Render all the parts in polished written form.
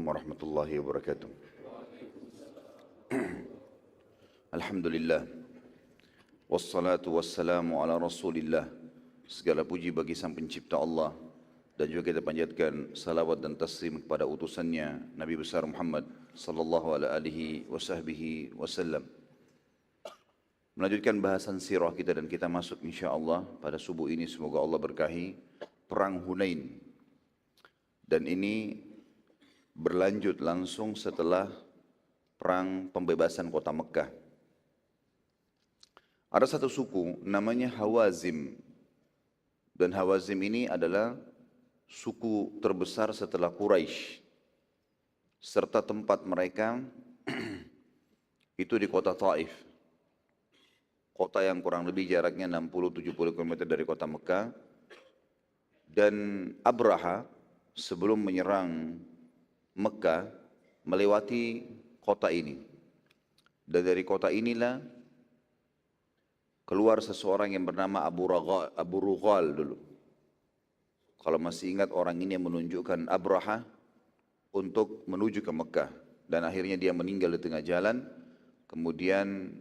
warahmatullahi wabarakatuh. Alhamdulillah. Wassalatu wassalamu ala rasulillah. Segala puji bagi sang pencipta Allah. Dan juga kita panjatkan salawat dan taslim kepada utusannya Nabi besar Muhammad sallallahu alaihi wasallam. Melanjutkan bahasan sirah kita dan kita masuk insyaAllah pada subuh ini. Semoga Allah berkahi Perang Hunain. Dan ini berlanjut langsung setelah perang pembebasan kota Mekah. Ada satu suku namanya Hawazim. Dan Hawazim ini adalah suku terbesar setelah Quraisy. Serta tempat mereka itu di kota Taif. Kota yang kurang lebih jaraknya 60-70 km dari kota Mekah. Dan Abraha sebelum menyerang Mekah melewati kota ini. Dan dari kota inilah keluar seseorang yang bernama Abu Rughal dulu. Kalau masih ingat, orang ini yang menunjukkan Abraha untuk menuju ke Mekah. Dan akhirnya dia meninggal di tengah jalan. Kemudian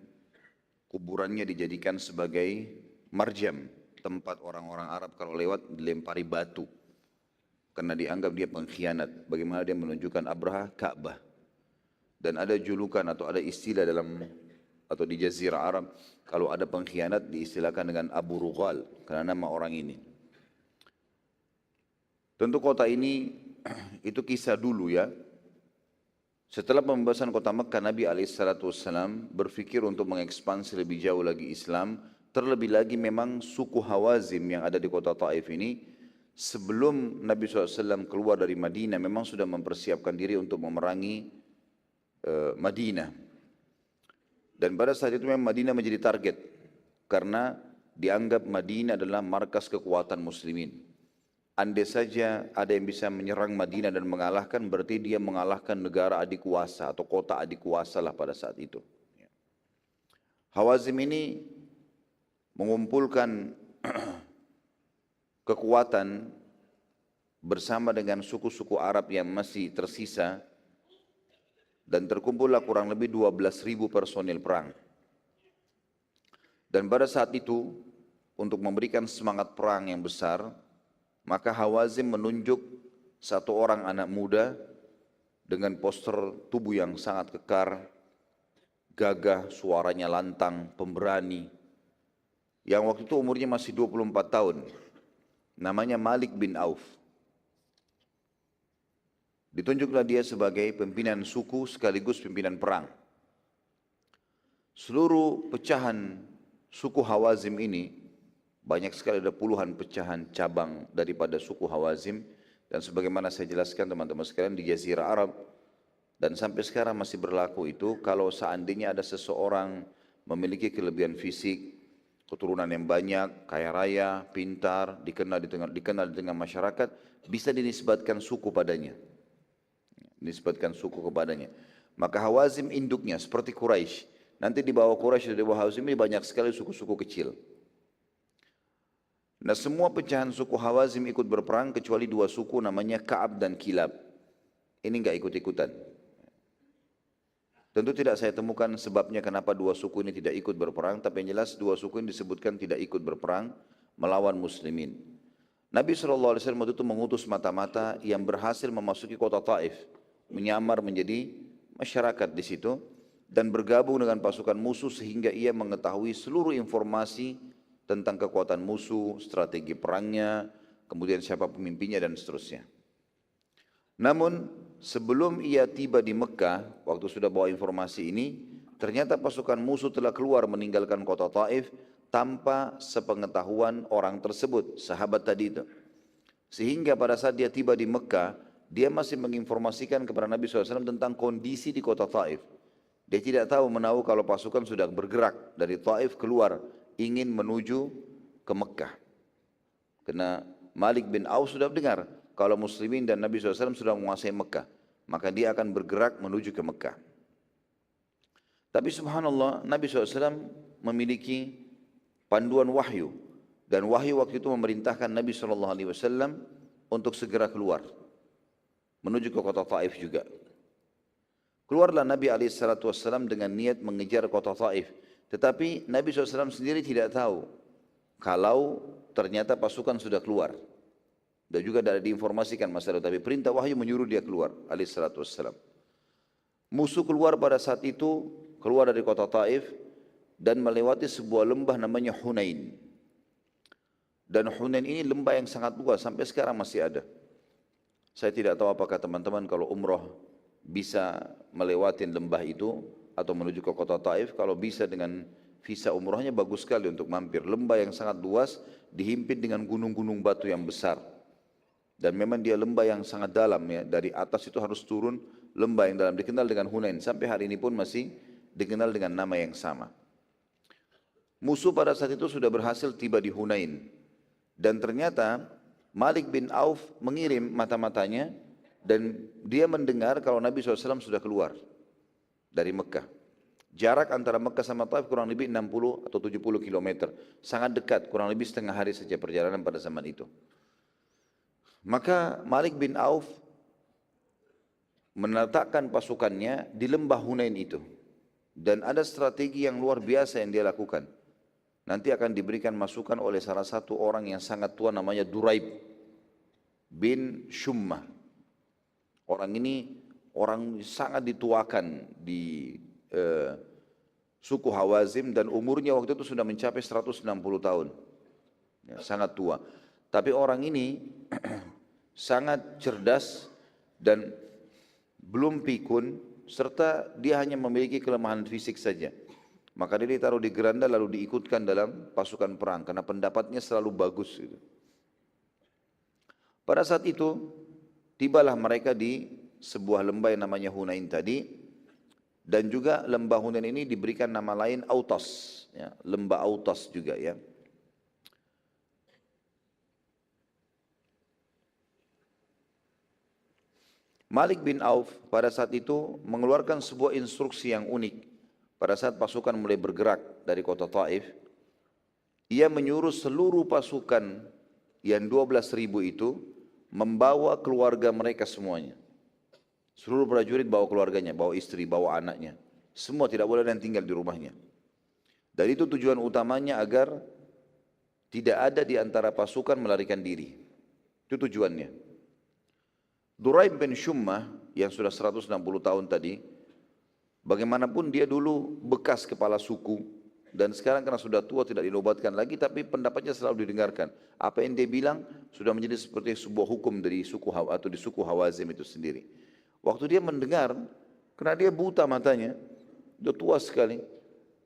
kuburannya dijadikan sebagai marjam, tempat orang-orang Arab kalau lewat dilempari batu. Karena dianggap dia pengkhianat. Bagaimana dia menunjukkan Abraha Ka'bah. Dan ada julukan atau ada istilah atau di Jazirah Arab, kalau ada pengkhianat diistilahkan dengan Abu Rughal, karena nama orang ini. Tentu kota ini, itu kisah dulu ya. Setelah pembebasan kota Mekah, Nabi SAW berpikir untuk mengekspansi lebih jauh lagi Islam. Terlebih lagi memang suku Hawazim yang ada di kota Taif ini, sebelum Nabi SAW keluar dari Madinah, memang sudah mempersiapkan diri untuk memerangi Madinah. Dan pada saat itu memang Madinah menjadi target, karena dianggap Madinah adalah markas kekuatan muslimin. Andai saja ada yang bisa menyerang Madinah dan mengalahkan, berarti dia mengalahkan negara adik kuasa atau kota adik kuasa lah pada saat itu. Hawazim ini mengumpulkan kekuatan bersama dengan suku-suku Arab yang masih tersisa, dan terkumpullah kurang lebih 12.000 personil perang. Dan pada saat itu, untuk memberikan semangat perang yang besar, maka Hawazim menunjuk satu orang anak muda dengan postur tubuh yang sangat kekar, gagah, suaranya lantang, pemberani, yang waktu itu umurnya masih 24 tahun. Namanya Malik bin Auf. Ditunjuklah dia sebagai pimpinan suku sekaligus pimpinan perang. Seluruh pecahan suku Hawazim ini, banyak sekali, ada puluhan pecahan cabang daripada suku Hawazim. Dan sebagaimana saya jelaskan teman-teman sekalian, di Jazirah Arab dan sampai sekarang masih berlaku itu, kalau seandainya ada seseorang memiliki kelebihan fisik, keturunan yang banyak, kaya raya, pintar, dikenal di tengah masyarakat, bisa dinisbatkan suku padanya. Dinisbatkan suku kepadanya. Maka Hawazim induknya seperti Quraisy. Nanti di bawah Quraisy, di bawah Hawazim ini banyak sekali suku-suku kecil. Nah, semua pecahan suku Hawazim ikut berperang kecuali dua suku namanya Ka'ab dan Kilab. Ini enggak ikut-ikutan. Tentu tidak saya temukan sebabnya kenapa dua suku ini tidak ikut berperang, tapi yang jelas dua suku ini disebutkan tidak ikut berperang melawan muslimin. Nabi SAW waktu itu mengutus mata-mata yang berhasil memasuki kota Taif, menyamar menjadi masyarakat di situ, dan bergabung dengan pasukan musuh sehingga ia mengetahui seluruh informasi tentang kekuatan musuh, strategi perangnya, kemudian siapa pemimpinnya dan seterusnya. Namun sebelum ia tiba di Mekah, waktu sudah bawa informasi ini, ternyata pasukan musuh telah keluar meninggalkan kota Taif tanpa sepengetahuan orang tersebut, sahabat tadi itu. Sehingga pada saat dia tiba di Mekah, dia masih menginformasikan kepada Nabi SAW tentang kondisi di kota Taif. Dia tidak tahu menahu kalau pasukan sudah bergerak dari Taif keluar, ingin menuju ke Mekah. Karena Malik bin Auf sudah dengar kalau muslimin dan Nabi SAW sudah menguasai Mekah, maka dia akan bergerak menuju ke Mekah. Tapi subhanallah, Nabi SAW memiliki panduan wahyu, dan wahyu waktu itu memerintahkan Nabi SAW untuk segera keluar menuju ke kota Taif juga. Keluarlah Nabi SAW dengan niat mengejar kota Taif. Tetapi Nabi SAW sendiri tidak tahu kalau ternyata pasukan sudah keluar. Dan juga tidak diinformasikan masalah itu. Tapi perintah wahyu menyuruh dia keluar SAW. Musuh keluar pada saat itu, keluar dari kota Taif dan melewati sebuah lembah namanya Hunain. Dan Hunain ini lembah yang sangat luas, sampai sekarang masih ada. Saya tidak tahu apakah teman-teman kalau umroh bisa melewati lembah itu atau menuju ke kota Taif. Kalau bisa dengan visa umrohnya bagus sekali untuk mampir. Lembah yang sangat luas dihimpit dengan gunung-gunung batu yang besar. Dan memang dia lembah yang sangat dalam ya. Dari atas itu harus turun lembah yang dalam. Dikenal dengan Hunain. Sampai hari ini pun masih dikenal dengan nama yang sama. Musuh pada saat itu sudah berhasil tiba di Hunain. Dan ternyata Malik bin Auf mengirim mata-matanya dan dia mendengar kalau Nabi SAW sudah keluar dari Mekah. Jarak antara Mekah sama Taif kurang lebih 60 atau 70 kilometer. Sangat dekat, kurang lebih setengah hari saja perjalanan pada zaman itu. Maka Malik bin Auf meletakkan pasukannya di lembah Hunain itu. Dan ada strategi yang luar biasa yang dia lakukan. Nanti akan diberikan masukan oleh salah satu orang yang sangat tua namanya Duraib bin Shummah. Orang ini orang sangat dituakan di suku Hawazim dan umurnya waktu itu sudah mencapai 160 tahun. Ya, sangat tua. Tapi orang ini sangat cerdas dan belum pikun serta dia hanya memiliki kelemahan fisik saja. Maka dia ditaruh di geranda lalu diikutkan dalam pasukan perang karena pendapatnya selalu bagus. Pada saat itu tibalah mereka di sebuah lembah yang namanya Hunain tadi, dan juga lembah Hunain ini diberikan nama lain Autas, ya, lembah Autas juga ya. Malik bin Auf pada saat itu mengeluarkan sebuah instruksi yang unik. Pada saat pasukan mulai bergerak dari kota Taif, ia menyuruh seluruh pasukan yang 12.000 itu membawa keluarga mereka semuanya. Seluruh prajurit bawa keluarganya, bawa istri, bawa anaknya. Semua tidak boleh yang tinggal di rumahnya. Dan itu tujuan utamanya agar tidak ada di antara pasukan melarikan diri. Itu tujuannya. Duraib bin Shummah yang sudah 160 tahun tadi, bagaimanapun dia dulu bekas kepala suku dan sekarang karena sudah tua tidak dinobatkan lagi, tapi pendapatnya selalu didengarkan. Apa yang dia bilang sudah menjadi seperti sebuah hukum dari suku atau di suku Hawazim itu sendiri. Waktu dia mendengar, karena dia buta matanya, dia tua sekali,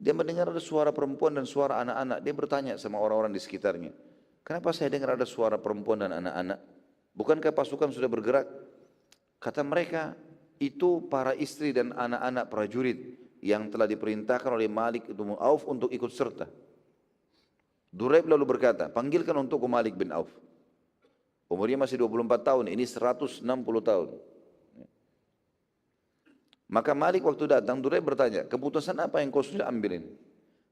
dia mendengar ada suara perempuan dan suara anak-anak. Dia bertanya sama orang-orang di sekitarnya, kenapa saya dengar ada suara perempuan dan anak-anak? Bukankah pasukan sudah bergerak? Kata mereka, itu para istri dan anak-anak prajurit yang telah diperintahkan oleh Malik bin Auf untuk ikut serta. Duraib lalu berkata, panggilkan untukku Malik bin Auf. Umurnya masih 24 tahun, ini 160 tahun. Maka Malik waktu datang, Duraib bertanya, keputusan apa yang kau sudah ambilin?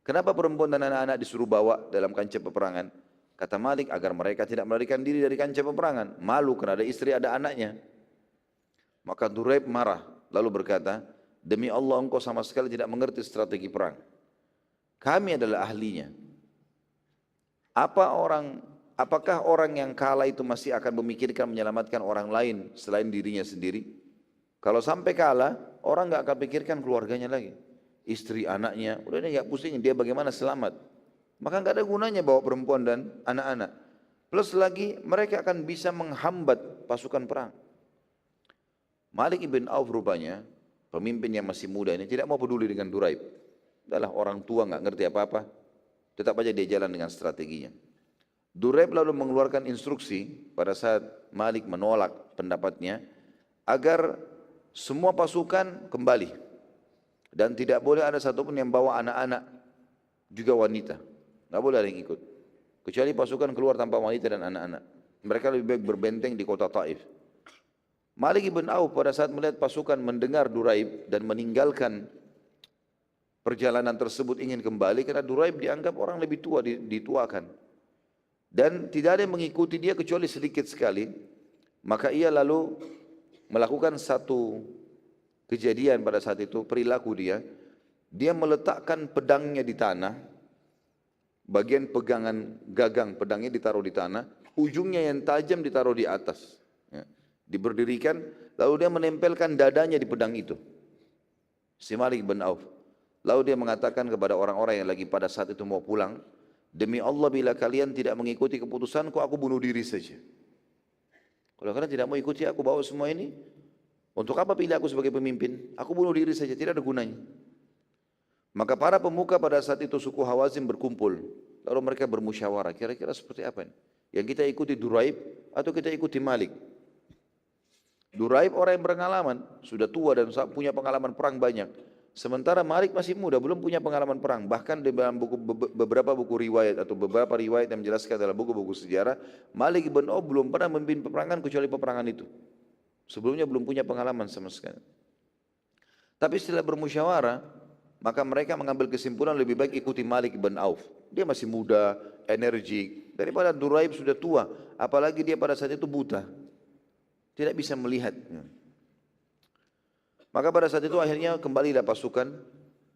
Kenapa perempuan dan anak-anak disuruh bawa dalam kancah peperangan? Kata Malik, agar mereka tidak melarikan diri dari kancah peperangan. Malu karena ada istri, ada anaknya. Maka Duraib marah, lalu berkata, demi Allah engkau sama sekali tidak mengerti strategi perang. Kami adalah ahlinya. Apakah orang yang kalah itu masih akan memikirkan menyelamatkan orang lain selain dirinya sendiri? Kalau sampai kalah, orang nggak akan pikirkan keluarganya lagi. Istri, anaknya, udah dia nggak pusing, dia bagaimana selamat. Maka nggak ada gunanya bawa perempuan dan anak-anak. Plus lagi mereka akan bisa menghambat pasukan perang. Malik ibn Auf rupanya, pemimpin yang masih muda ini tidak mau peduli dengan Duraib. Adalah orang tua nggak ngerti apa-apa, tetap aja dia jalan dengan strateginya. Duraib lalu mengeluarkan instruksi pada saat Malik menolak pendapatnya agar semua pasukan kembali dan tidak boleh ada satupun yang bawa anak-anak juga wanita, nggak boleh ada yang ikut kecuali pasukan keluar tanpa wanita dan anak-anak. Mereka lebih baik berbenteng di kota Taif. Malik ibn Auf pada saat melihat pasukan mendengar Duraib dan meninggalkan perjalanan tersebut ingin kembali karena Duraib dianggap orang lebih tua, dituakan. Dan tidak ada yang mengikuti dia kecuali sedikit sekali. Maka ia lalu melakukan satu kejadian pada saat itu, perilaku dia meletakkan pedangnya di tanah, bagian pegangan gagang pedangnya ditaruh di tanah, ujungnya yang tajam ditaruh di atas. Ya. Diberdirikan, lalu dia menempelkan dadanya di pedang itu. Si Malik bin Auf. Lalu dia mengatakan kepada orang-orang yang lagi pada saat itu mau pulang, demi Allah bila kalian tidak mengikuti keputusanku, aku bunuh diri saja. Kalau kalian tidak mau ikuti aku bawa semua ini, untuk apa pilih aku sebagai pemimpin? Aku bunuh diri saja, tidak ada gunanya. Maka para pemuka pada saat itu suku Hawazin berkumpul. Lalu mereka bermusyawarah, kira-kira seperti apa ini? Yang kita ikuti Duraib atau kita ikuti Malik? Duraib orang yang berpengalaman, sudah tua dan punya pengalaman perang banyak. Sementara Malik masih muda, belum punya pengalaman perang. Bahkan di dalam beberapa buku riwayat atau beberapa riwayat yang menjelaskan dalam buku-buku sejarah, Malik bin Auf belum pernah memimpin peperangan kecuali peperangan itu. Sebelumnya belum punya pengalaman sama sekali. Tapi setelah bermusyawarah, maka mereka mengambil kesimpulan lebih baik ikuti Malik bin Auf. Dia masih muda, energik, daripada Duraib sudah tua, apalagi dia pada saat itu buta, tidak bisa melihat. Maka pada saat itu akhirnya kembalilah pasukan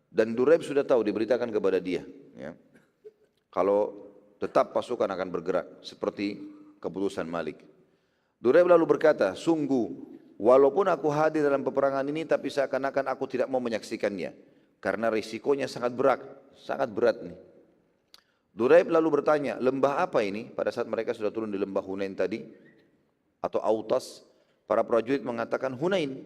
dan Duraib sudah tahu, diberitakan kepada dia. Ya. Kalau tetap pasukan akan bergerak seperti keputusan Malik. Duraib lalu berkata, sungguh walaupun aku hadir dalam peperangan ini tapi seakan-akan aku tidak mau menyaksikannya. Karena risikonya sangat berat nih. Duraib lalu bertanya, lembah apa ini? Pada saat mereka sudah turun di lembah Hunain tadi, atau Autas, para prajurit mengatakan Hunain.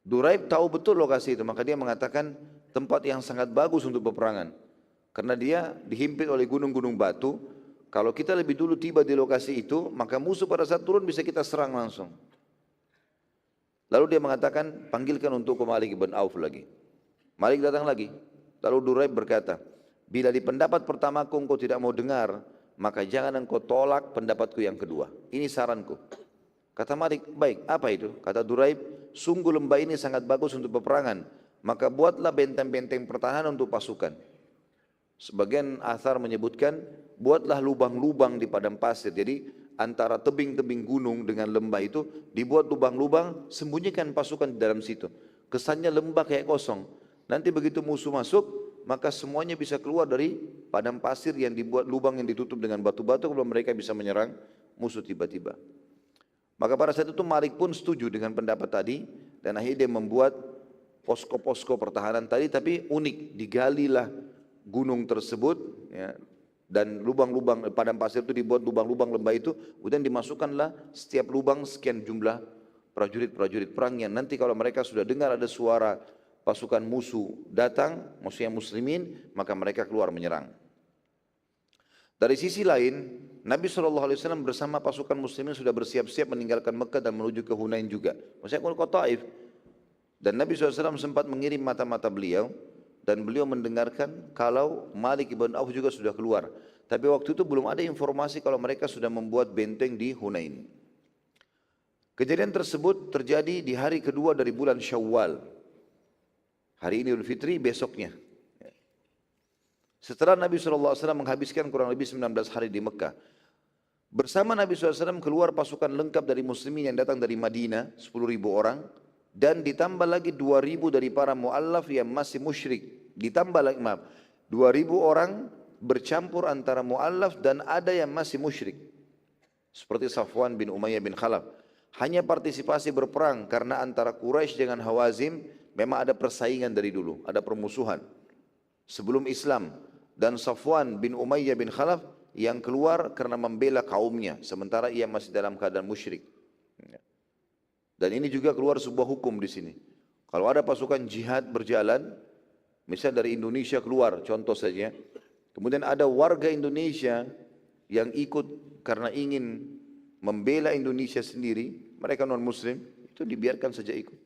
Duraib tahu betul lokasi itu, maka dia mengatakan tempat yang sangat bagus untuk peperangan. Karena dia dihimpit oleh gunung-gunung batu, kalau kita lebih dulu tiba di lokasi itu, maka musuh pada saat turun bisa kita serang langsung. Lalu dia mengatakan, panggilkan untuk Malik bin Auf lagi. Malik datang lagi. Lalu Duraib berkata, bila di pendapat pertamaku engkau tidak mau dengar, maka jangan engkau tolak pendapatku yang kedua. Ini saranku. Kata Malik, baik, apa itu? Kata Duraib, sungguh lembah ini sangat bagus untuk peperangan, maka buatlah benteng-benteng pertahanan untuk pasukan. Sebagian athar menyebutkan, buatlah lubang-lubang di padang pasir. Jadi antara tebing-tebing gunung dengan lembah itu, dibuat lubang-lubang, sembunyikan pasukan di dalam situ. Kesannya lembah kayak kosong. Nanti begitu musuh masuk, maka semuanya bisa keluar dari padang pasir yang dibuat lubang yang ditutup dengan batu-batu, kalau mereka bisa menyerang musuh tiba-tiba. Maka pada saat itu Malik pun setuju dengan pendapat tadi, dan akhirnya dia membuat posko-posko pertahanan tadi, tapi unik, digalilah gunung tersebut, ya, dan lubang-lubang padang pasir itu dibuat lubang-lubang lembah itu, kemudian dimasukkanlah setiap lubang sekian jumlah prajurit-prajurit perang yang nanti kalau mereka sudah dengar ada suara pasukan musuh datang, musuh yang muslimin, maka mereka keluar menyerang. Dari sisi lain, Nabi SAW bersama pasukan muslimin sudah bersiap-siap meninggalkan Mekah dan menuju ke Hunain juga. Maksudnya ke Taif. Dan Nabi SAW sempat mengirim mata-mata beliau, dan beliau mendengarkan kalau Malik ibn Auf juga sudah keluar. Tapi waktu itu belum ada informasi kalau mereka sudah membuat benteng di Hunain. Kejadian tersebut terjadi di hari kedua dari bulan Syawal. Hari ini Idul Fitri, besoknya. Setelah Nabi SAW menghabiskan kurang lebih 19 hari di Mekah, bersama Nabi SAW keluar pasukan lengkap dari muslimin yang datang dari Madinah, 10.000 orang, dan ditambah lagi 2.000 dari para mu'allaf yang masih musyrik. Ditambah lagi, 2.000 orang bercampur antara mu'allaf dan ada yang masih musyrik. Seperti Safwan bin Umayyah bin Khalaf. Hanya partisipasi berperang karena antara Quraisy dengan Hawazim memang ada persaingan dari dulu, ada permusuhan sebelum Islam. Dan Safwan bin Umayyah bin Khalaf yang keluar karena membela kaumnya, sementara ia masih dalam keadaan musyrik. Dan ini juga keluar sebuah hukum di sini. Kalau ada pasukan jihad berjalan, misalnya dari Indonesia keluar, contoh saja, kemudian ada warga Indonesia yang ikut karena ingin membela Indonesia sendiri, mereka non-muslim, itu dibiarkan saja ikut.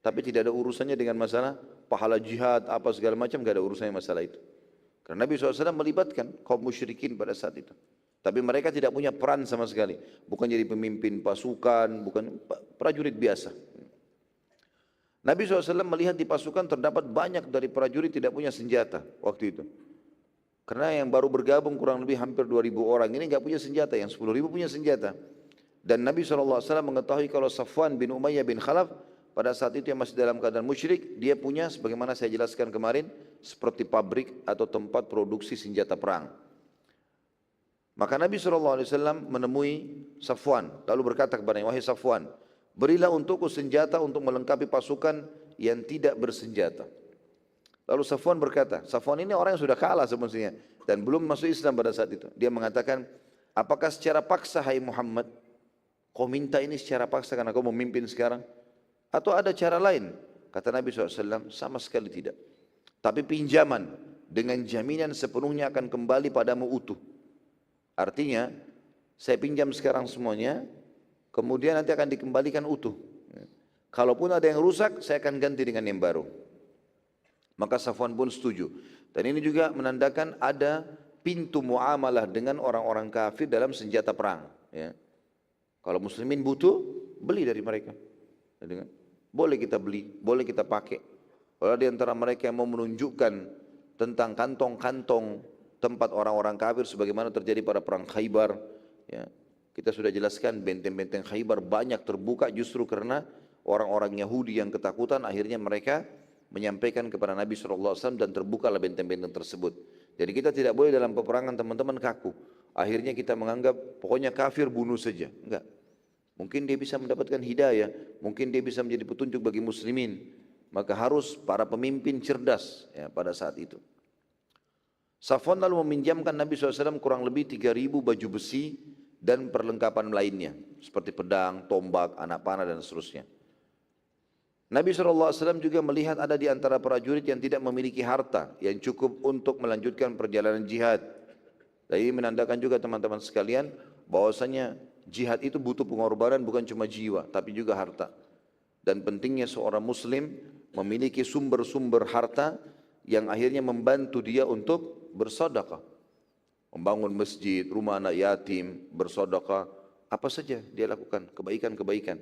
Tapi tidak ada urusannya dengan masalah pahala jihad, apa segala macam, tidak ada urusannya masalah itu. Karena Nabi SAW melibatkan kaum musyrikin pada saat itu. Tapi mereka tidak punya peran sama sekali. Bukan jadi pemimpin pasukan, bukan prajurit biasa. Nabi SAW melihat di pasukan terdapat banyak dari prajurit tidak punya senjata waktu itu. Karena yang baru bergabung kurang lebih hampir 2.000 orang ini nggak punya senjata, yang 10.000 punya senjata. Dan Nabi SAW mengetahui kalau Safwan bin Umayyah bin Khalaf pada saat itu yang masih dalam keadaan musyrik, dia punya sebagaimana saya jelaskan kemarin, seperti pabrik atau tempat produksi senjata perang. Maka Nabi SAW menemui Safwan, lalu berkata kepadanya, wahai Safwan, berilah untukku senjata untuk melengkapi pasukan yang tidak bersenjata. Lalu Safwan berkata, Safwan ini orang yang sudah kalah semestinya dan belum masuk Islam pada saat itu. Dia mengatakan, apakah secara paksa hai Muhammad, kau minta ini secara paksa karena kau memimpin sekarang? Atau ada cara lain? Kata Nabi SAW, sama sekali tidak. Tapi pinjaman dengan jaminan sepenuhnya akan kembali padamu utuh. Artinya, saya pinjam sekarang semuanya, kemudian nanti akan dikembalikan utuh. Kalaupun ada yang rusak, saya akan ganti dengan yang baru. Maka Safwan pun setuju. Dan ini juga menandakan ada pintu muamalah dengan orang-orang kafir dalam senjata perang. Ya. Kalau muslimin butuh, beli dari mereka. Boleh kita beli, boleh kita pakai. Kalau di antara mereka yang mau menunjukkan tentang kantong-kantong tempat orang-orang kafir sebagaimana terjadi pada perang Khaybar, ya, kita sudah jelaskan benteng-benteng Khaybar banyak terbuka justru karena orang-orang Yahudi yang ketakutan, akhirnya mereka menyampaikan kepada Nabi SAW dan terbukalah benteng-benteng tersebut. Jadi kita tidak boleh dalam peperangan teman-teman kaku. Akhirnya kita menganggap pokoknya kafir bunuh saja. Enggak. Mungkin dia bisa mendapatkan hidayah, mungkin dia bisa menjadi petunjuk bagi muslimin. Maka harus para pemimpin cerdas ya, pada saat itu. Safwan lalu meminjamkan Nabi SAW kurang lebih 3.000 baju besi dan perlengkapan lainnya. Seperti pedang, tombak, anak panah dan seterusnya. Nabi SAW juga melihat ada di antara prajurit yang tidak memiliki harta yang cukup untuk melanjutkan perjalanan jihad. Dan ini menandakan juga teman-teman sekalian bahwasanya jihad itu butuh pengorbanan bukan cuma jiwa tapi juga harta. Dan pentingnya seorang muslim memiliki sumber-sumber harta yang akhirnya membantu dia untuk bersedekah. Membangun masjid, rumah anak yatim, bersedekah, apa saja dia lakukan, kebaikan-kebaikan.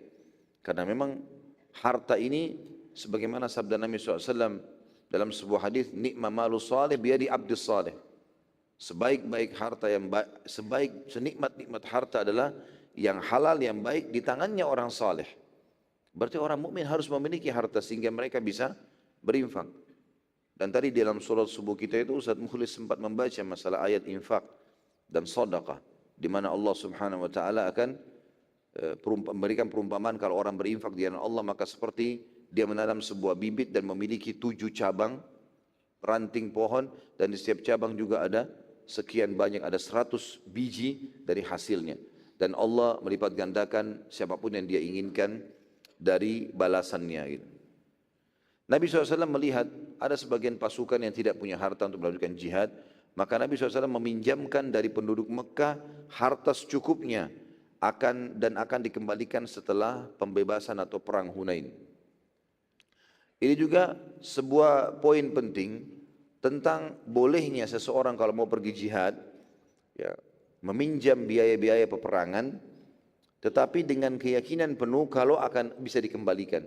Karena memang harta ini sebagaimana sabda Nabi SAW dalam sebuah hadis, nikma malu salih biadi abdis salih. Sebaik-baik harta yang baik, senikmat-nikmat harta adalah yang halal, yang baik di tangannya orang saleh. Berarti orang mukmin harus memiliki harta sehingga mereka bisa berinfak. Dan tadi dalam surat subuh kita itu Ustaz Mukhlis sempat membaca masalah ayat infak dan sedekah di mana Allah Subhanahu wa taala akan memberikan perumpamaan kalau orang berinfak di jalan Allah maka seperti dia menanam sebuah bibit dan memiliki 7 cabang ranting pohon dan di setiap cabang juga ada sekian banyak, ada 100 biji dari hasilnya. Dan Allah melipat gandakan siapapun yang dia inginkan dari balasannya. Gitu. Nabi SAW melihat ada sebagian pasukan yang tidak punya harta untuk melanjutkan jihad. Maka Nabi SAW meminjamkan dari penduduk Mekah harta secukupnya akan dikembalikan setelah pembebasan atau perang Hunain. Ini juga sebuah poin penting tentang bolehnya seseorang kalau mau pergi jihad ya, meminjam biaya-biaya peperangan tetapi dengan keyakinan penuh kalau akan bisa dikembalikan.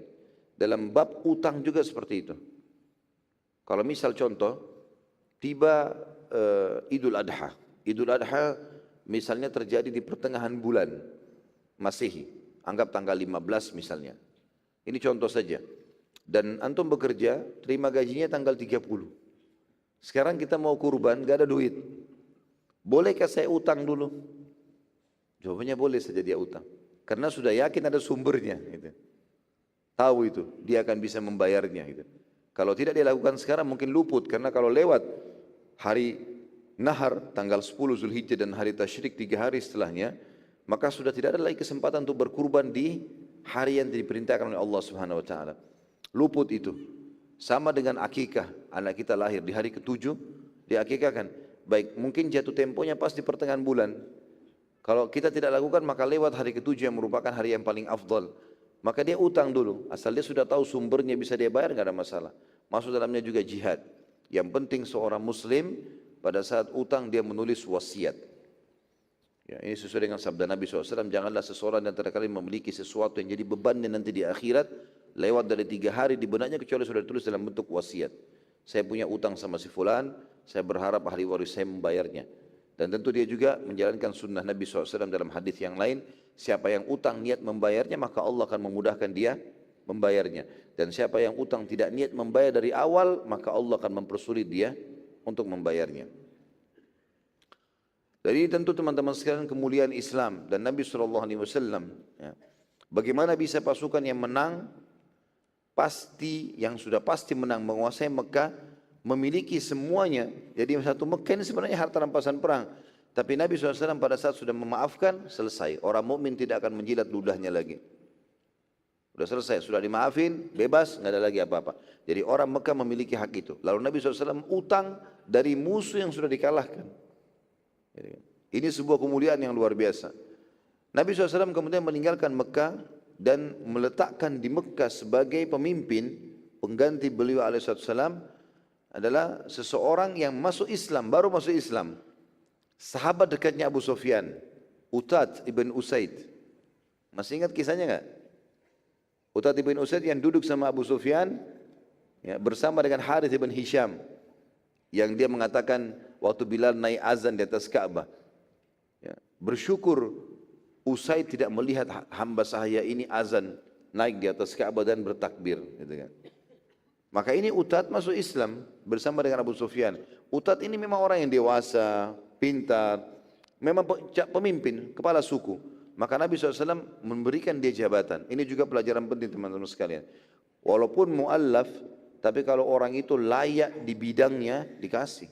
Dalam bab utang juga seperti itu. Kalau misal contoh tiba Idul Adha. Idul Adha misalnya terjadi di pertengahan bulan Masehi, anggap tanggal 15 misalnya. Ini contoh saja. Dan antum bekerja, terima gajinya tanggal 30. Sekarang kita mau kurban, gak ada duit. Bolehkah saya utang dulu? Jawabannya boleh saja dia utang. Karena sudah yakin ada sumbernya. Gitu. Tahu itu, dia akan bisa membayarnya. Gitu. Kalau tidak dia lakukan sekarang mungkin luput. Karena kalau lewat hari Nahar, tanggal 10 Zulhijjah dan hari Tasyrik 3 hari setelahnya, maka sudah tidak ada lagi kesempatan untuk berkurban di hari yang diperintahkan oleh Allah Subhanahu Wa Taala. Luput itu. Sama dengan akikah, anak kita lahir di hari ke-7, diakikahkan. Baik, mungkin jatuh temponya pas di pertengahan bulan. Kalau kita tidak lakukan, maka lewat hari ke-7 yang merupakan hari yang paling afdal. Maka dia utang dulu, asal dia sudah tahu sumbernya bisa dia bayar, nggak ada masalah. Masuk dalamnya juga jihad. Yang penting seorang muslim, pada saat utang dia menulis wasiat. Ya, ini sesuai dengan sabda Nabi SAW, janganlah seseorang yang terkali memiliki sesuatu yang jadi bebannya nanti di akhirat, lewat dari 3 hari di benaknya kecuali sudah ditulis dalam bentuk wasiat. Saya punya utang sama si fulan, saya berharap ahli waris saya membayarnya. Dan tentu dia juga menjalankan sunnah Nabi SAW dalam hadis yang lain, siapa yang utang niat membayarnya, maka Allah akan memudahkan dia membayarnya. Dan siapa yang utang tidak niat membayar dari awal, maka Allah akan mempersulit dia untuk membayarnya. Jadi tentu teman-teman sekalian kemuliaan Islam dan Nabi SAW, ya, bagaimana bisa pasukan yang menang, yang sudah pasti menang, menguasai Mekah, memiliki semuanya. Jadi satu Mekah ini sebenarnya harta rampasan perang. Tapi Nabi SAW pada saat sudah memaafkan, selesai. Orang mukmin tidak akan menjilat ludahnya lagi. Sudah selesai, sudah dimaafin, bebas, nggak ada lagi apa-apa. Jadi orang Mekah memiliki hak itu. Lalu Nabi SAW utang dari musuh yang sudah dikalahkan. Ini sebuah kemuliaan yang luar biasa. Nabi SAW kemudian meninggalkan Mekah dan meletakkan di Mekah sebagai pemimpin, pengganti beliau alaihissalam adalah seseorang yang masuk Islam, baru masuk Islam. Sahabat dekatnya Abu Sufyan, Utad ibn Usaid. Masih ingat kisahnya enggak? Utad ibn Usaid yang duduk sama Abu Sufyan, ya, bersama dengan Harith ibn Hisham, yang dia mengatakan waktu Bilal naik azan di atas Ka'bah, ya, bersyukur Usaid tidak melihat hamba sahaya ini azan naik di atas Ka'bah dan bertakbir, gitu kan. Maka ini Utad masuk Islam bersama dengan Abu Sufyan. Utad ini memang orang yang dewasa, pintar, memang pemimpin, kepala suku. Maka Nabi SAW memberikan dia jabatan. Ini juga pelajaran penting teman-teman sekalian. Walaupun mu'allaf, tapi kalau orang itu layak di bidangnya, dikasih.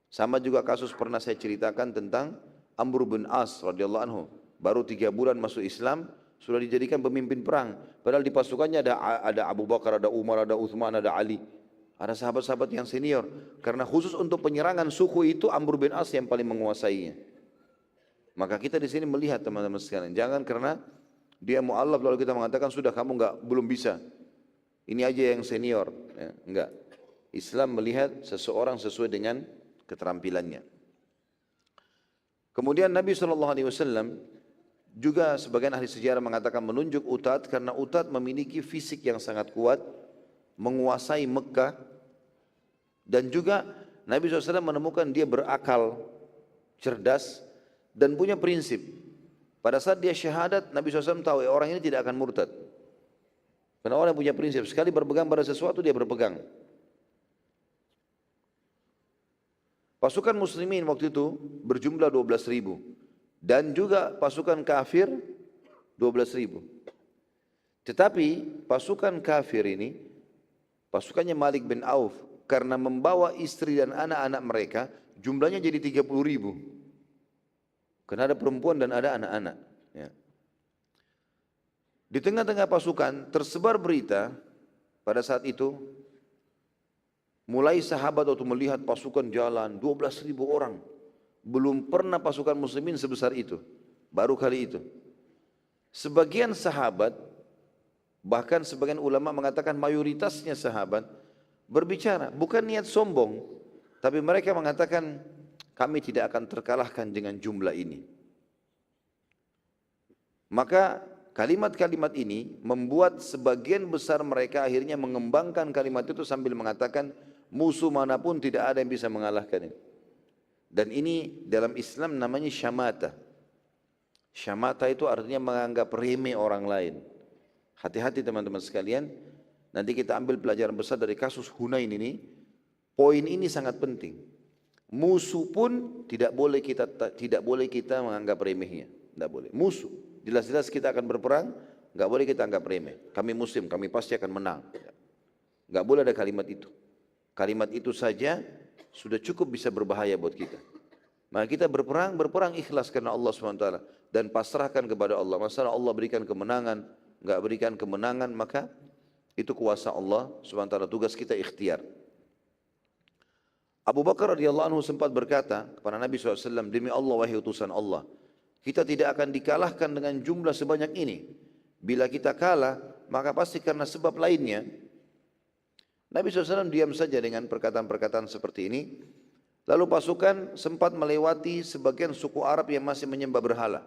Sama juga kasus pernah saya ceritakan tentang Amr bin As radhiyallahu anhu. Baru 3 bulan masuk Islam, sudah dijadikan pemimpin perang. Padahal di pasukannya ada Abu Bakar, ada Umar, ada Uthman, ada Ali. Ada sahabat-sahabat yang senior. Karena khusus untuk penyerangan suku itu Amr bin As yang paling menguasainya. Maka kita di sini melihat teman-teman sekalian, jangan karena dia mu'allaf lalu kita mengatakan sudah kamu belum bisa. Ini aja yang senior, ya, enggak. Islam melihat seseorang sesuai dengan keterampilannya. Kemudian Nabi SAW juga sebagian ahli sejarah mengatakan menunjuk Utad karena Utad memiliki fisik yang sangat kuat, menguasai Mekah, dan juga Nabi SAW menemukan dia berakal, cerdas, dan punya prinsip. Pada saat dia syahadat, Nabi SAW tahu orang ini tidak akan murtad. Karena orang yang punya prinsip, sekali berpegang pada sesuatu dia berpegang. Pasukan muslimin waktu itu berjumlah 12.000 dan juga pasukan kafir 12.000. Tetapi pasukan kafir ini, pasukannya Malik bin Auf, karena membawa istri dan anak-anak mereka, jumlahnya jadi 30.000. Karena ada perempuan dan ada anak-anak. Ya. Di tengah-tengah pasukan tersebar berita pada saat itu, mulai sahabat waktu melihat pasukan jalan 12.000 orang. Belum pernah pasukan muslimin sebesar itu. Baru kali itu. Sebagian sahabat, bahkan sebagian ulama mengatakan mayoritasnya sahabat, berbicara, bukan niat sombong, tapi mereka mengatakan, kami tidak akan terkalahkan dengan jumlah ini. Maka kalimat-kalimat ini membuat sebagian besar mereka akhirnya mengembangkan kalimat itu sambil mengatakan, musuh manapun tidak ada yang bisa mengalahkan ini. Dan ini dalam Islam namanya syamata. Syamata itu artinya menganggap remeh orang lain. Hati-hati teman-teman sekalian, nanti kita ambil pelajaran besar dari kasus Hunain ini. Poin ini sangat penting. Musuh pun tidak boleh kita menganggap remehnya, tidak boleh. Musuh, jelas-jelas kita akan berperang, nggak boleh kita anggap remeh. Kami muslim, kami pasti akan menang. Nggak boleh ada kalimat itu. Kalimat itu saja sudah cukup bisa berbahaya buat kita. Maka kita berperang ikhlas karena Allah SWT dan pasrahkan kepada Allah. Masalah Allah berikan kemenangan, nggak berikan kemenangan, maka itu kuasa Allah SWT. Tugas kita ikhtiar. Abu Bakar radhiyallahu anhu sempat berkata kepada Nabi SAW, demi Allah wahai utusan Allah, kita tidak akan dikalahkan dengan jumlah sebanyak ini. Bila kita kalah, maka pasti karena sebab lainnya. Nabi SAW diam saja dengan perkataan-perkataan seperti ini. Lalu pasukan sempat melewati sebagian suku Arab yang masih menyembah berhala.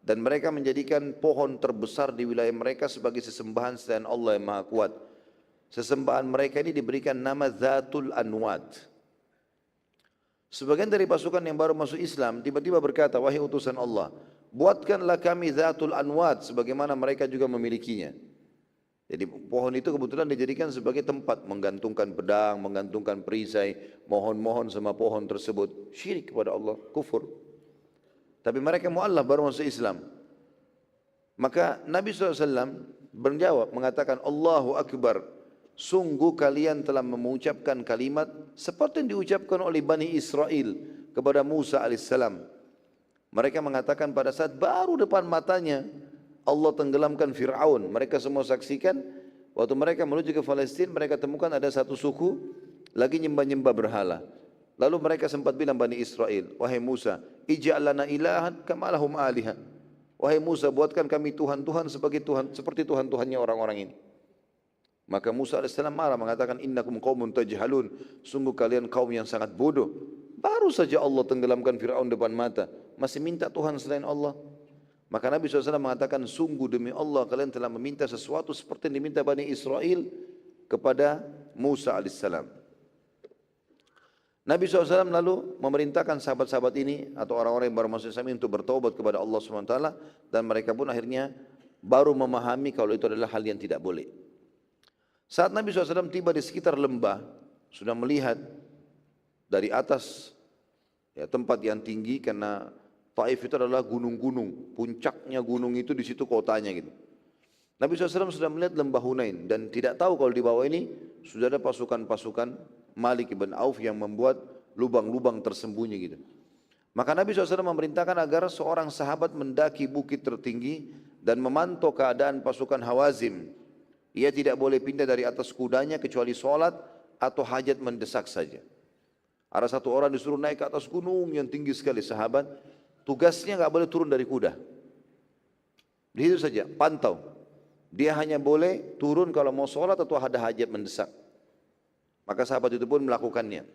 Dan mereka menjadikan pohon terbesar di wilayah mereka sebagai sesembahan selain Allah yang Maha Kuat. Sesembahan mereka ini diberikan nama Zatul Anwad. Sebagian dari pasukan yang baru masuk Islam tiba-tiba berkata, wahai utusan Allah, buatkanlah kami Dhatul Anwad sebagaimana mereka juga memilikinya. Jadi pohon itu kebetulan dijadikan sebagai tempat menggantungkan pedang, menggantungkan perisai, mohon-mohon sama pohon tersebut. Syirik kepada Allah, kufur. Tapi mereka mu'allaf baru masuk Islam. Maka Nabi SAW menjawab, mengatakan, Allahu Akbar, sungguh kalian telah mengucapkan kalimat seperti yang diucapkan oleh Bani Israel kepada Musa alaihissalam. Mereka mengatakan pada saat baru depan matanya Allah tenggelamkan Fir'aun. Mereka semua saksikan waktu mereka menuju ke Palestina, mereka temukan ada satu suku lagi nyembah-nyembah berhala. Lalu mereka sempat bilang Bani Israel, wahai Musa, ij'al lana ilahan kama lahum aliha. Wahai Musa, buatkan kami Tuhan-Tuhan sebagai Tuhan seperti Tuhan-Tuhannya orang-orang ini. Maka Musa AS marah mengatakan, innakum qaumun tajhalun, sungguh kalian kaum yang sangat bodoh. Baru saja Allah tenggelamkan Fir'aun depan mata, masih minta Tuhan selain Allah. Maka Nabi SAW mengatakan, sungguh demi Allah kalian telah meminta sesuatu seperti yang diminta Bani Israel kepada Musa AS. Nabi SAW lalu memerintahkan sahabat-sahabat ini atau orang-orang yang baru masuk Islam untuk bertaubat kepada Allah SWT, dan mereka pun akhirnya baru memahami kalau itu adalah hal yang tidak boleh. Saat Nabi SAW tiba di sekitar lembah, sudah melihat dari atas ya, tempat yang tinggi, karena Taif itu adalah gunung-gunung, puncaknya gunung itu di situ kotanya gitu. Nabi SAW sudah melihat lembah Hunain dan tidak tahu kalau di bawah ini sudah ada pasukan-pasukan Malik ibn Auf yang membuat lubang-lubang tersembunyi gitu. Maka Nabi SAW memerintahkan agar seorang sahabat mendaki bukit tertinggi dan memantau keadaan pasukan Hawazim. Ia tidak boleh pindah dari atas kudanya kecuali sholat atau hajat mendesak saja. Ada satu orang disuruh naik ke atas gunung yang tinggi sekali, sahabat. Tugasnya nggak boleh turun dari kuda. Di situ saja, pantau. Dia hanya boleh turun kalau mau sholat atau ada hajat mendesak. Maka sahabat itu pun melakukannya.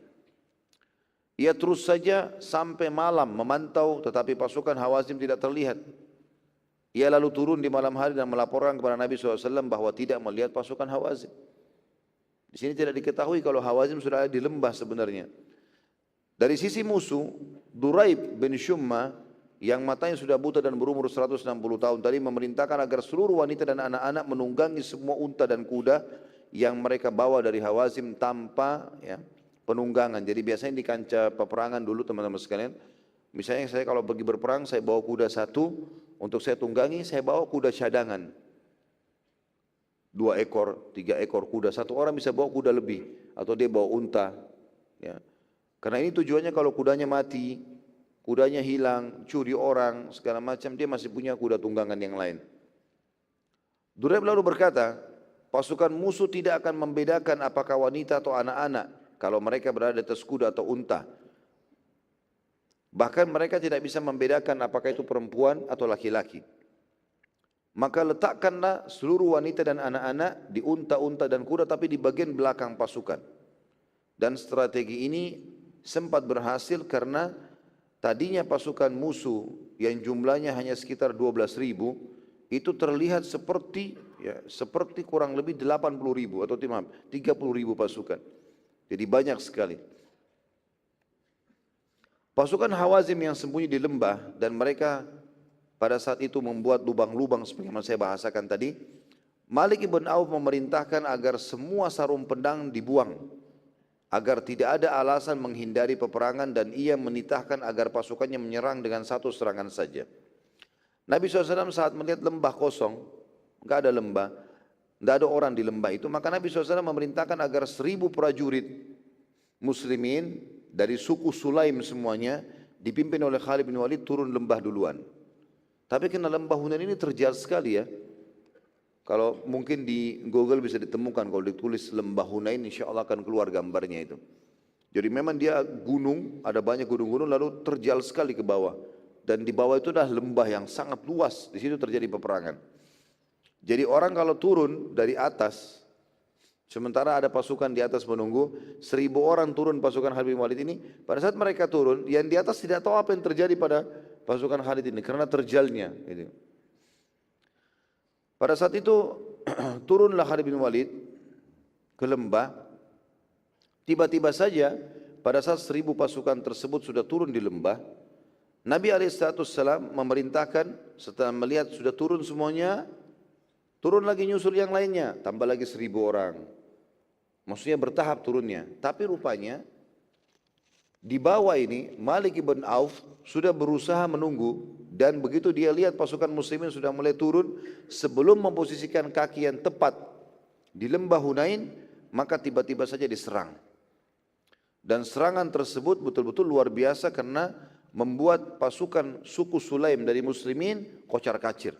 Ia terus saja sampai malam memantau, tetapi pasukan Hawazim tidak terlihat. Ia lalu turun di malam hari dan melaporkan kepada Nabi SAW bahwa tidak melihat pasukan Hawazim. Di sini tidak diketahui kalau Hawazim sudah ada di lembah sebenarnya. Dari sisi musuh, Duraib bin Shumma yang matanya sudah buta dan berumur 160 tahun tadi memerintahkan agar seluruh wanita dan anak-anak menunggangi semua unta dan kuda yang mereka bawa dari Hawazim tanpa ya, penunggangan. Jadi biasanya di kancah peperangan dulu teman-teman sekalian, misalnya saya kalau pergi berperang, saya bawa kuda satu, untuk saya tunggangi, saya bawa kuda cadangan. 2 ekor, 3 ekor kuda. Satu orang bisa bawa kuda lebih, atau dia bawa unta. Ya. Karena ini tujuannya kalau kudanya mati, kudanya hilang, curi orang, segala macam, dia masih punya kuda tunggangan yang lain. Duraib lalu berkata, pasukan musuh tidak akan membedakan apakah wanita atau anak-anak kalau mereka berada di atas kuda atau unta. Bahkan mereka tidak bisa membedakan apakah itu perempuan atau laki-laki. Maka letakkanlah seluruh wanita dan anak-anak di unta-unta dan kuda tapi di bagian belakang pasukan. Dan strategi ini sempat berhasil karena tadinya pasukan musuh yang jumlahnya hanya sekitar 12.000 itu terlihat seperti kurang lebih 80.000 atau 30.000 pasukan. Jadi banyak sekali. Pasukan Hawazim yang sembunyi di lembah dan mereka pada saat itu membuat lubang-lubang seperti yang saya bahasakan tadi. Malik ibn Auf memerintahkan agar semua sarung pedang dibuang agar tidak ada alasan menghindari peperangan, dan ia menitahkan agar pasukannya menyerang dengan satu serangan saja. Nabi SAW saat melihat lembah kosong, enggak ada lembah, enggak ada orang di lembah itu, maka Nabi SAW memerintahkan agar 1.000 prajurit muslimin dari suku Sulaim semuanya dipimpin oleh Khalid bin Walid turun lembah duluan. Tapi karena lembah Hunain ini terjal sekali ya. Kalau mungkin di Google bisa ditemukan, kalau ditulis lembah Hunain insya Allah akan keluar gambarnya itu. Jadi memang dia gunung, ada banyak gunung-gunung lalu terjal sekali ke bawah. Dan di bawah itu adalah lembah yang sangat luas, di situ terjadi peperangan. Jadi orang kalau turun dari atas, sementara ada pasukan di atas menunggu, 1.000 orang turun pasukan Khalid bin Walid ini. Pada saat mereka turun, yang di atas tidak tahu apa yang terjadi pada pasukan Khalid ini karena terjalnya. Gitu. Pada saat itu turunlah Khalid bin Walid ke lembah. Tiba-tiba saja pada saat 1.000 pasukan tersebut sudah turun di lembah, Nabi SAW memerintahkan setelah melihat sudah turun semuanya, turun lagi nyusul yang lainnya, tambah lagi 1.000 orang. Maksudnya bertahap turunnya. Tapi rupanya di bawah ini Malik ibn Auf sudah berusaha menunggu, dan begitu dia lihat pasukan muslimin sudah mulai turun, sebelum memposisikan kaki yang tepat di lembah Hunain, maka tiba-tiba saja diserang. Dan serangan tersebut betul-betul luar biasa karena membuat pasukan suku Sulaim dari muslimin kocar-kacir.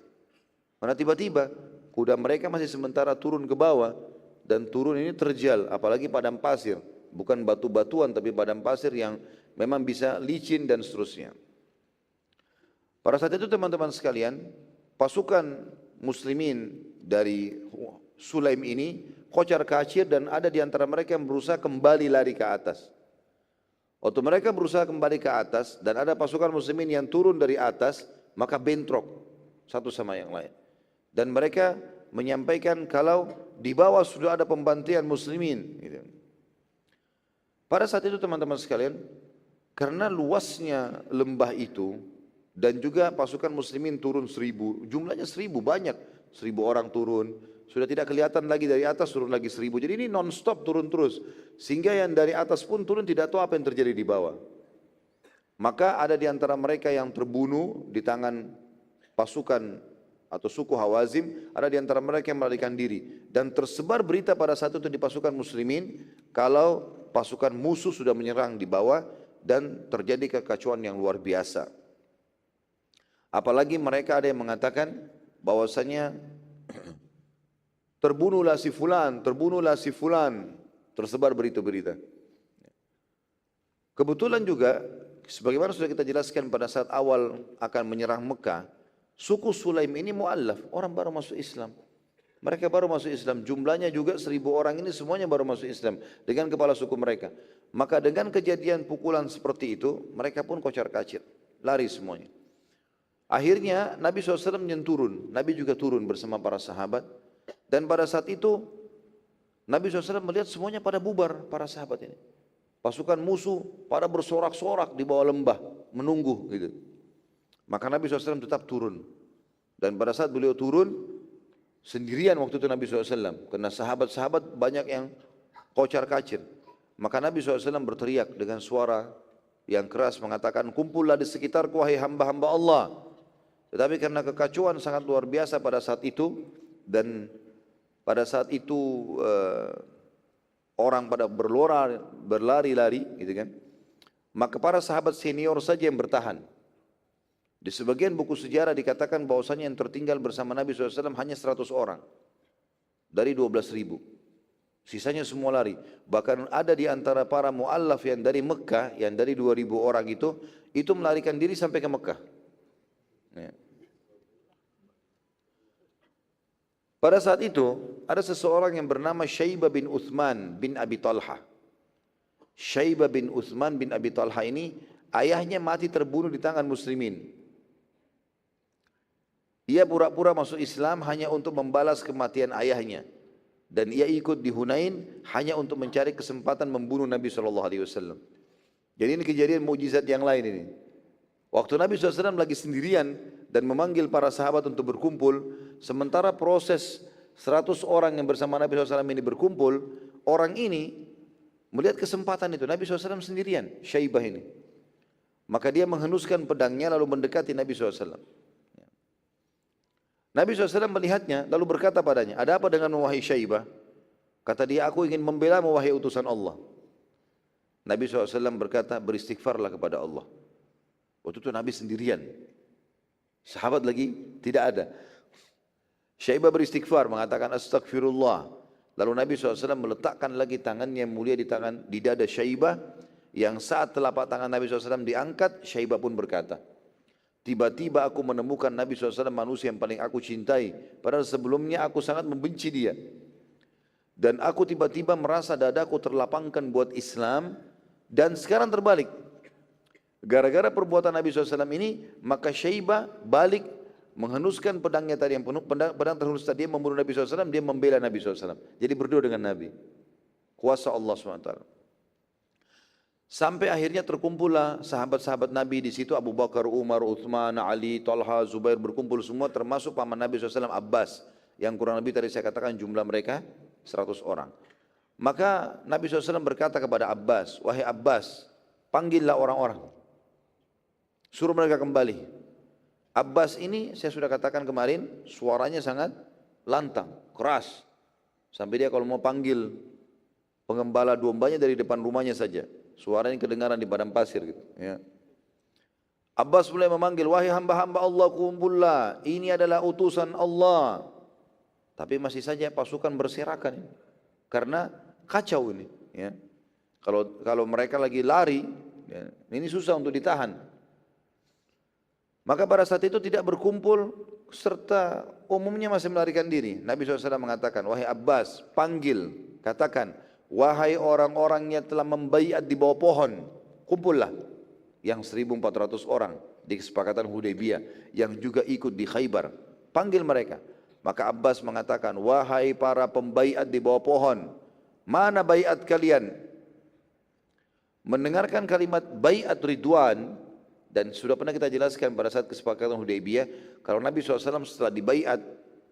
Karena tiba-tiba kuda mereka masih sementara turun ke bawah, dan turun ini terjal, apalagi padang pasir. Bukan batu-batuan tapi padang pasir yang memang bisa licin dan seterusnya. Pada saat itu teman-teman sekalian, pasukan muslimin dari Sulaim ini kocar-kacir, dan ada di antara mereka yang berusaha kembali lari ke atas. Waktu mereka berusaha kembali ke atas dan ada pasukan muslimin yang turun dari atas, maka bentrok satu sama yang lain. Dan mereka menyampaikan kalau di bawah sudah ada pembantian muslimin gitu. Pada saat itu teman-teman sekalian, karena luasnya lembah itu dan juga pasukan muslimin turun 1.000, jumlahnya 1.000 banyak, 1.000 orang turun, sudah tidak kelihatan lagi dari atas, turun lagi 1.000. Jadi ini non-stop turun terus, sehingga yang dari atas pun turun tidak tahu apa yang terjadi di bawah. Maka ada di antara mereka yang terbunuh di tangan pasukan atau suku Hawazim, ada di antara mereka yang melarikan diri. Dan tersebar berita pada saat itu di pasukan muslimin, kalau pasukan musuh sudah menyerang di bawah dan terjadi kekacauan yang luar biasa. Apalagi mereka ada yang mengatakan bahwasanya terbunuhlah si fulan, terbunuhlah si fulan, tersebar berita-berita. Kebetulan juga, sebagaimana sudah kita jelaskan pada saat awal akan menyerang Mekah, suku Sulaim ini mu'allaf, orang baru masuk Islam. Mereka baru masuk Islam, jumlahnya juga 1.000 orang ini semuanya baru masuk Islam dengan kepala suku mereka. Maka dengan kejadian pukulan seperti itu, mereka pun kocar-kacir, lari semuanya. Akhirnya Nabi SAW turun, Nabi juga turun bersama para sahabat. Dan pada saat itu Nabi SAW melihat semuanya pada bubar, para sahabat ini. Pasukan musuh pada bersorak-sorak di bawah lembah, menunggu gitu. Maka Nabi SAW tetap turun. Dan pada saat beliau turun, sendirian waktu itu Nabi SAW, karena sahabat-sahabat banyak yang kocar-kacir. Maka Nabi SAW berteriak dengan suara yang keras mengatakan, kumpullah di sekitarku wahai hamba-hamba Allah. Tetapi karena kekacauan sangat luar biasa pada saat itu, dan pada saat itu orang pada berlari-lari gitu kan, maka para sahabat senior saja yang bertahan. Di sebagian buku sejarah dikatakan bahwasanya yang tertinggal bersama Nabi SAW hanya 100 orang dari 12.000. Sisanya semua lari. Bahkan ada di antara para mu'allaf yang dari Mekah, yang dari 2.000 orang itu melarikan diri sampai ke Mekah. Ya. Pada saat itu ada seseorang yang bernama Syaibah bin Uthman bin Abi Talha. Syaibah bin Uthman bin Abi Talha ini ayahnya mati terbunuh di tangan muslimin. Ia pura-pura masuk Islam hanya untuk membalas kematian ayahnya, dan ia ikut di Hunain hanya untuk mencari kesempatan membunuh Nabi SAW. Jadi ini kejadian mukjizat yang lain ini. Waktu Nabi SAW lagi sendirian dan memanggil para sahabat untuk berkumpul, sementara proses 100 orang yang bersama Nabi SAW ini berkumpul, orang ini melihat kesempatan itu, Nabi SAW sendirian, Syaibah ini. Maka dia menghenuskan pedangnya lalu mendekati Nabi SAW. Nabi SAW melihatnya lalu berkata padanya, ada apa dengan wahai Syaibah? Kata dia, aku ingin membela wahai utusan Allah. Nabi SAW berkata, beristighfarlah kepada Allah. Waktu itu Nabi sendirian, sahabat lagi tidak ada. Syaibah beristighfar, mengatakan astagfirullah. Lalu Nabi SAW meletakkan lagi tangannya yang mulia di dada Syaibah, yang saat telapak tangan Nabi SAW diangkat, Syaibah pun berkata, tiba-tiba aku menemukan Nabi SAW manusia yang paling aku cintai, padahal sebelumnya aku sangat membenci dia. Dan aku tiba-tiba merasa dadaku terlapangkan buat Islam, dan sekarang terbalik. Gara-gara perbuatan Nabi SAW ini, maka Syaibah balik menghenuskan pedangnya tadi, yang pedang terhunus tadi, dia membunuh Nabi SAW, dia membela Nabi SAW. Jadi berdua dengan Nabi. Kuasa Allah SWT. Sampai akhirnya terkumpullah sahabat-sahabat Nabi di situ, Abu Bakar, Umar, Uthman, Ali, Talha, Zubair berkumpul semua, termasuk paman Nabi SAW Abbas, yang kurang lebih tadi saya katakan jumlah mereka 100 orang. Maka Nabi SAW berkata kepada Abbas, wahai Abbas, panggillah orang-orang, suruh mereka kembali. Abbas ini saya sudah katakan kemarin, suaranya sangat lantang, keras, sampai dia kalau mau panggil pengembala dombanya dari depan rumahnya saja, suaranya kedengaran di padang pasir gitu. Ya. Abbas mulai memanggil, wahai hamba-hamba Allah, kumpullah, ini adalah utusan Allah. Tapi masih saja pasukan berserakan ini, karena kacau ini. Ya. Kalau mereka lagi lari, ya, ini susah untuk ditahan. Maka pada saat itu tidak berkumpul serta umumnya masih melarikan diri. Nabi SAW mengatakan, wahai Abbas, panggil, katakan, wahai orang-orang yang telah membaiat di bawah pohon, kumpullah. Yang 1.400 orang di kesepakatan Hudaybiyah yang juga ikut di Khaybar, panggil mereka. Maka Abbas mengatakan, wahai para pembaiat di bawah pohon, mana baiat kalian? Mendengarkan kalimat baiat ridwan, dan sudah pernah kita jelaskan pada saat kesepakatan Hudaybiyah, kalau Nabi SAW setelah dibaiat,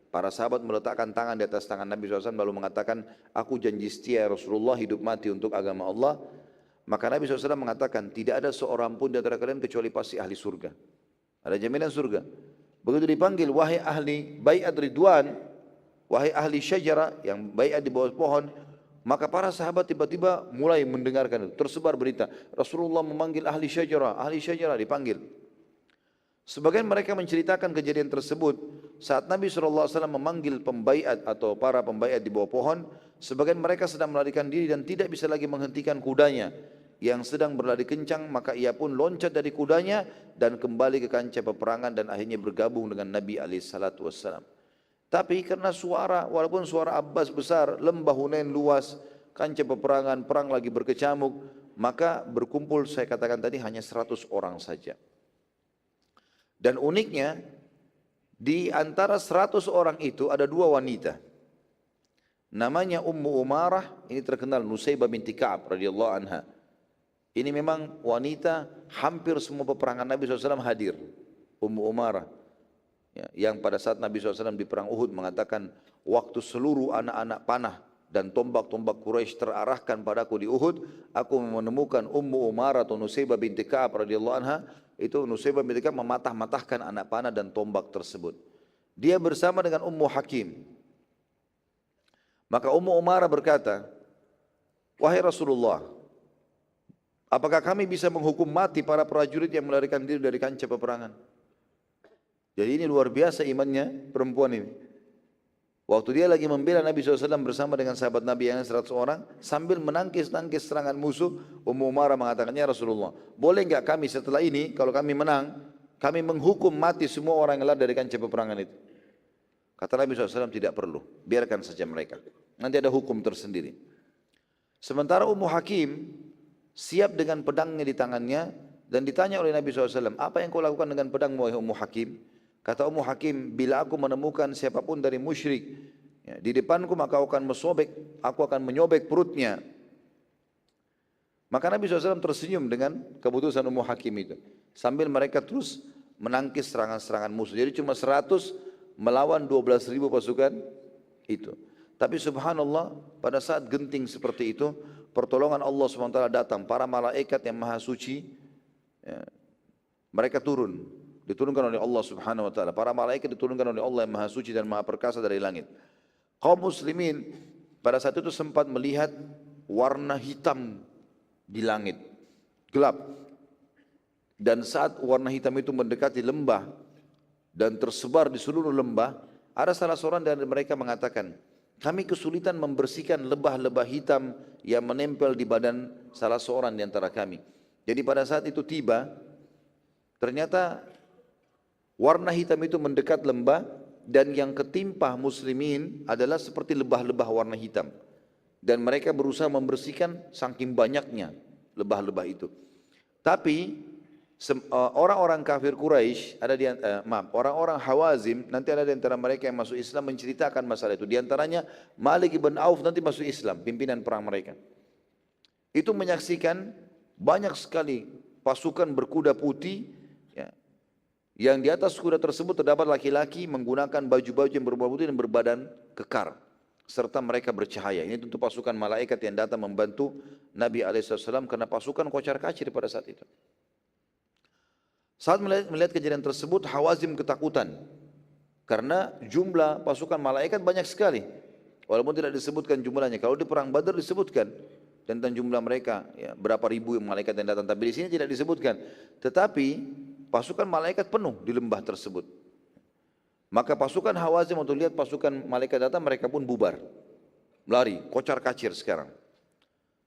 para sahabat meletakkan tangan di atas tangan Nabi SAW lalu mengatakan, aku janji setia Rasulullah hidup mati untuk agama Allah. Maka Nabi SAW mengatakan, tidak ada seorang pun di antara kalian kecuali pasti ahli surga. Ada jaminan surga. Begitu dipanggil, wahai ahli baiat ridwan, wahai ahli syajara yang baiat di bawah pohon, maka para sahabat tiba-tiba mulai mendengarkan itu. Tersebar berita, Rasulullah memanggil ahli syajara dipanggil. Sebagian mereka menceritakan kejadian tersebut saat Nabi SAW memanggil pembaiat atau para pembaiat di bawah pohon. Sebagian mereka sedang melarikan diri dan tidak bisa lagi menghentikan kudanya yang sedang berlari kencang, maka ia pun loncat dari kudanya dan kembali ke kancah peperangan dan akhirnya bergabung dengan Nabi SAW. Tapi karena suara, walaupun suara Abbas besar, lembah Hunain luas, kancah peperangan, perang lagi berkecamuk, maka berkumpul saya katakan tadi hanya 100 orang saja. Dan uniknya, di antara 100 orang itu ada 2 wanita. Namanya Ummu Umarah, ini terkenal, Nusaybah binti Ka'ab radhiyallahu anha. Ini memang wanita hampir semua peperangan Nabi SAW hadir. Ummu Umarah. Ya, yang pada saat Nabi SAW di perang Uhud mengatakan, waktu seluruh anak-anak panah dan tombak-tombak Quraisy terarahkan padaku di Uhud, aku menemukan Ummu Umarah atau Nusaybah binti Ka'ab radhiyallahu anha. Itu Nusaybah binti Ka'ab mematah-matahkan anak panah dan tombak tersebut. Dia bersama dengan Ummu Hakim. Maka Ummu Umarah berkata, wahai Rasulullah, apakah kami bisa menghukum mati para prajurit yang melarikan diri dari kancah peperangan? Jadi ini luar biasa imannya perempuan ini. Waktu dia lagi membela Nabi SAW bersama dengan sahabat Nabi yang 100 orang, sambil menangkis-nangkis serangan musuh, Ummu Umarah mengatakannya, Rasulullah, boleh enggak kami setelah ini, kalau kami menang, kami menghukum mati semua orang yang lari dari kancah peperangan itu? Kata Nabi SAW, tidak perlu, biarkan saja mereka. Nanti ada hukum tersendiri. Sementara Ummu Hakim siap dengan pedangnya di tangannya, dan ditanya oleh Nabi SAW, apa yang kau lakukan dengan pedangmu, wahai Ummu Hakim? Kata Ummu Hakim, bila aku menemukan siapapun dari musyrik ya, di depanku, maka aku akan menyobek perutnya. Maka Nabi SAW tersenyum dengan keputusan Ummu Hakim itu. Sambil mereka terus menangkis serangan-serangan musuh. Jadi cuma 100 melawan 12.000 pasukan itu. Tapi subhanallah, pada saat genting seperti itu, pertolongan Allah SWT datang. Para malaikat yang maha suci, ya, mereka diturunkan oleh Allah Subhanahu wa taala. Para malaikat diturunkan oleh Allah yang Maha Suci dan Maha Perkasa dari langit. Kaum muslimin pada saat itu sempat melihat warna hitam di langit, gelap. Dan saat warna hitam itu mendekati lembah dan tersebar di seluruh lembah, ada salah seorang dari mereka mengatakan, kami kesulitan membersihkan lebah-lebah hitam yang menempel di badan salah seorang di antara kami. Jadi pada saat itu tiba, ternyata warna hitam itu mendekat lembah, dan yang ketimpa muslimin adalah seperti lebah-lebah warna hitam. Dan mereka berusaha membersihkan saking banyaknya lebah-lebah itu. Tapi orang-orang kafir Quraisy, orang-orang Hawazim, nanti ada di antara mereka yang masuk Islam menceritakan masalah itu. Di antaranya Malik ibn Auf nanti masuk Islam, pimpinan perang mereka. Itu menyaksikan Banyak sekali pasukan berkuda putih, ya, yang di atas kuda tersebut terdapat laki-laki menggunakan baju-baju yang berwarna putih dan berbadan kekar, serta mereka bercahaya. Ini tentu pasukan malaikat yang datang membantu Nabi SAW karena pasukan kocar-kacir pada saat itu. Saat melihat kejadian tersebut, Hawazim ketakutan karena jumlah pasukan malaikat banyak sekali. Walaupun tidak disebutkan jumlahnya. Kalau di perang Badar disebutkan tentang jumlah mereka, ya, berapa ribu malaikat yang datang. Tapi di sini tidak disebutkan. Tetapi pasukan malaikat penuh di lembah tersebut. Maka pasukan Hawazim untuk lihat pasukan malaikat datang, mereka pun bubar. Lari, kocar kacir sekarang.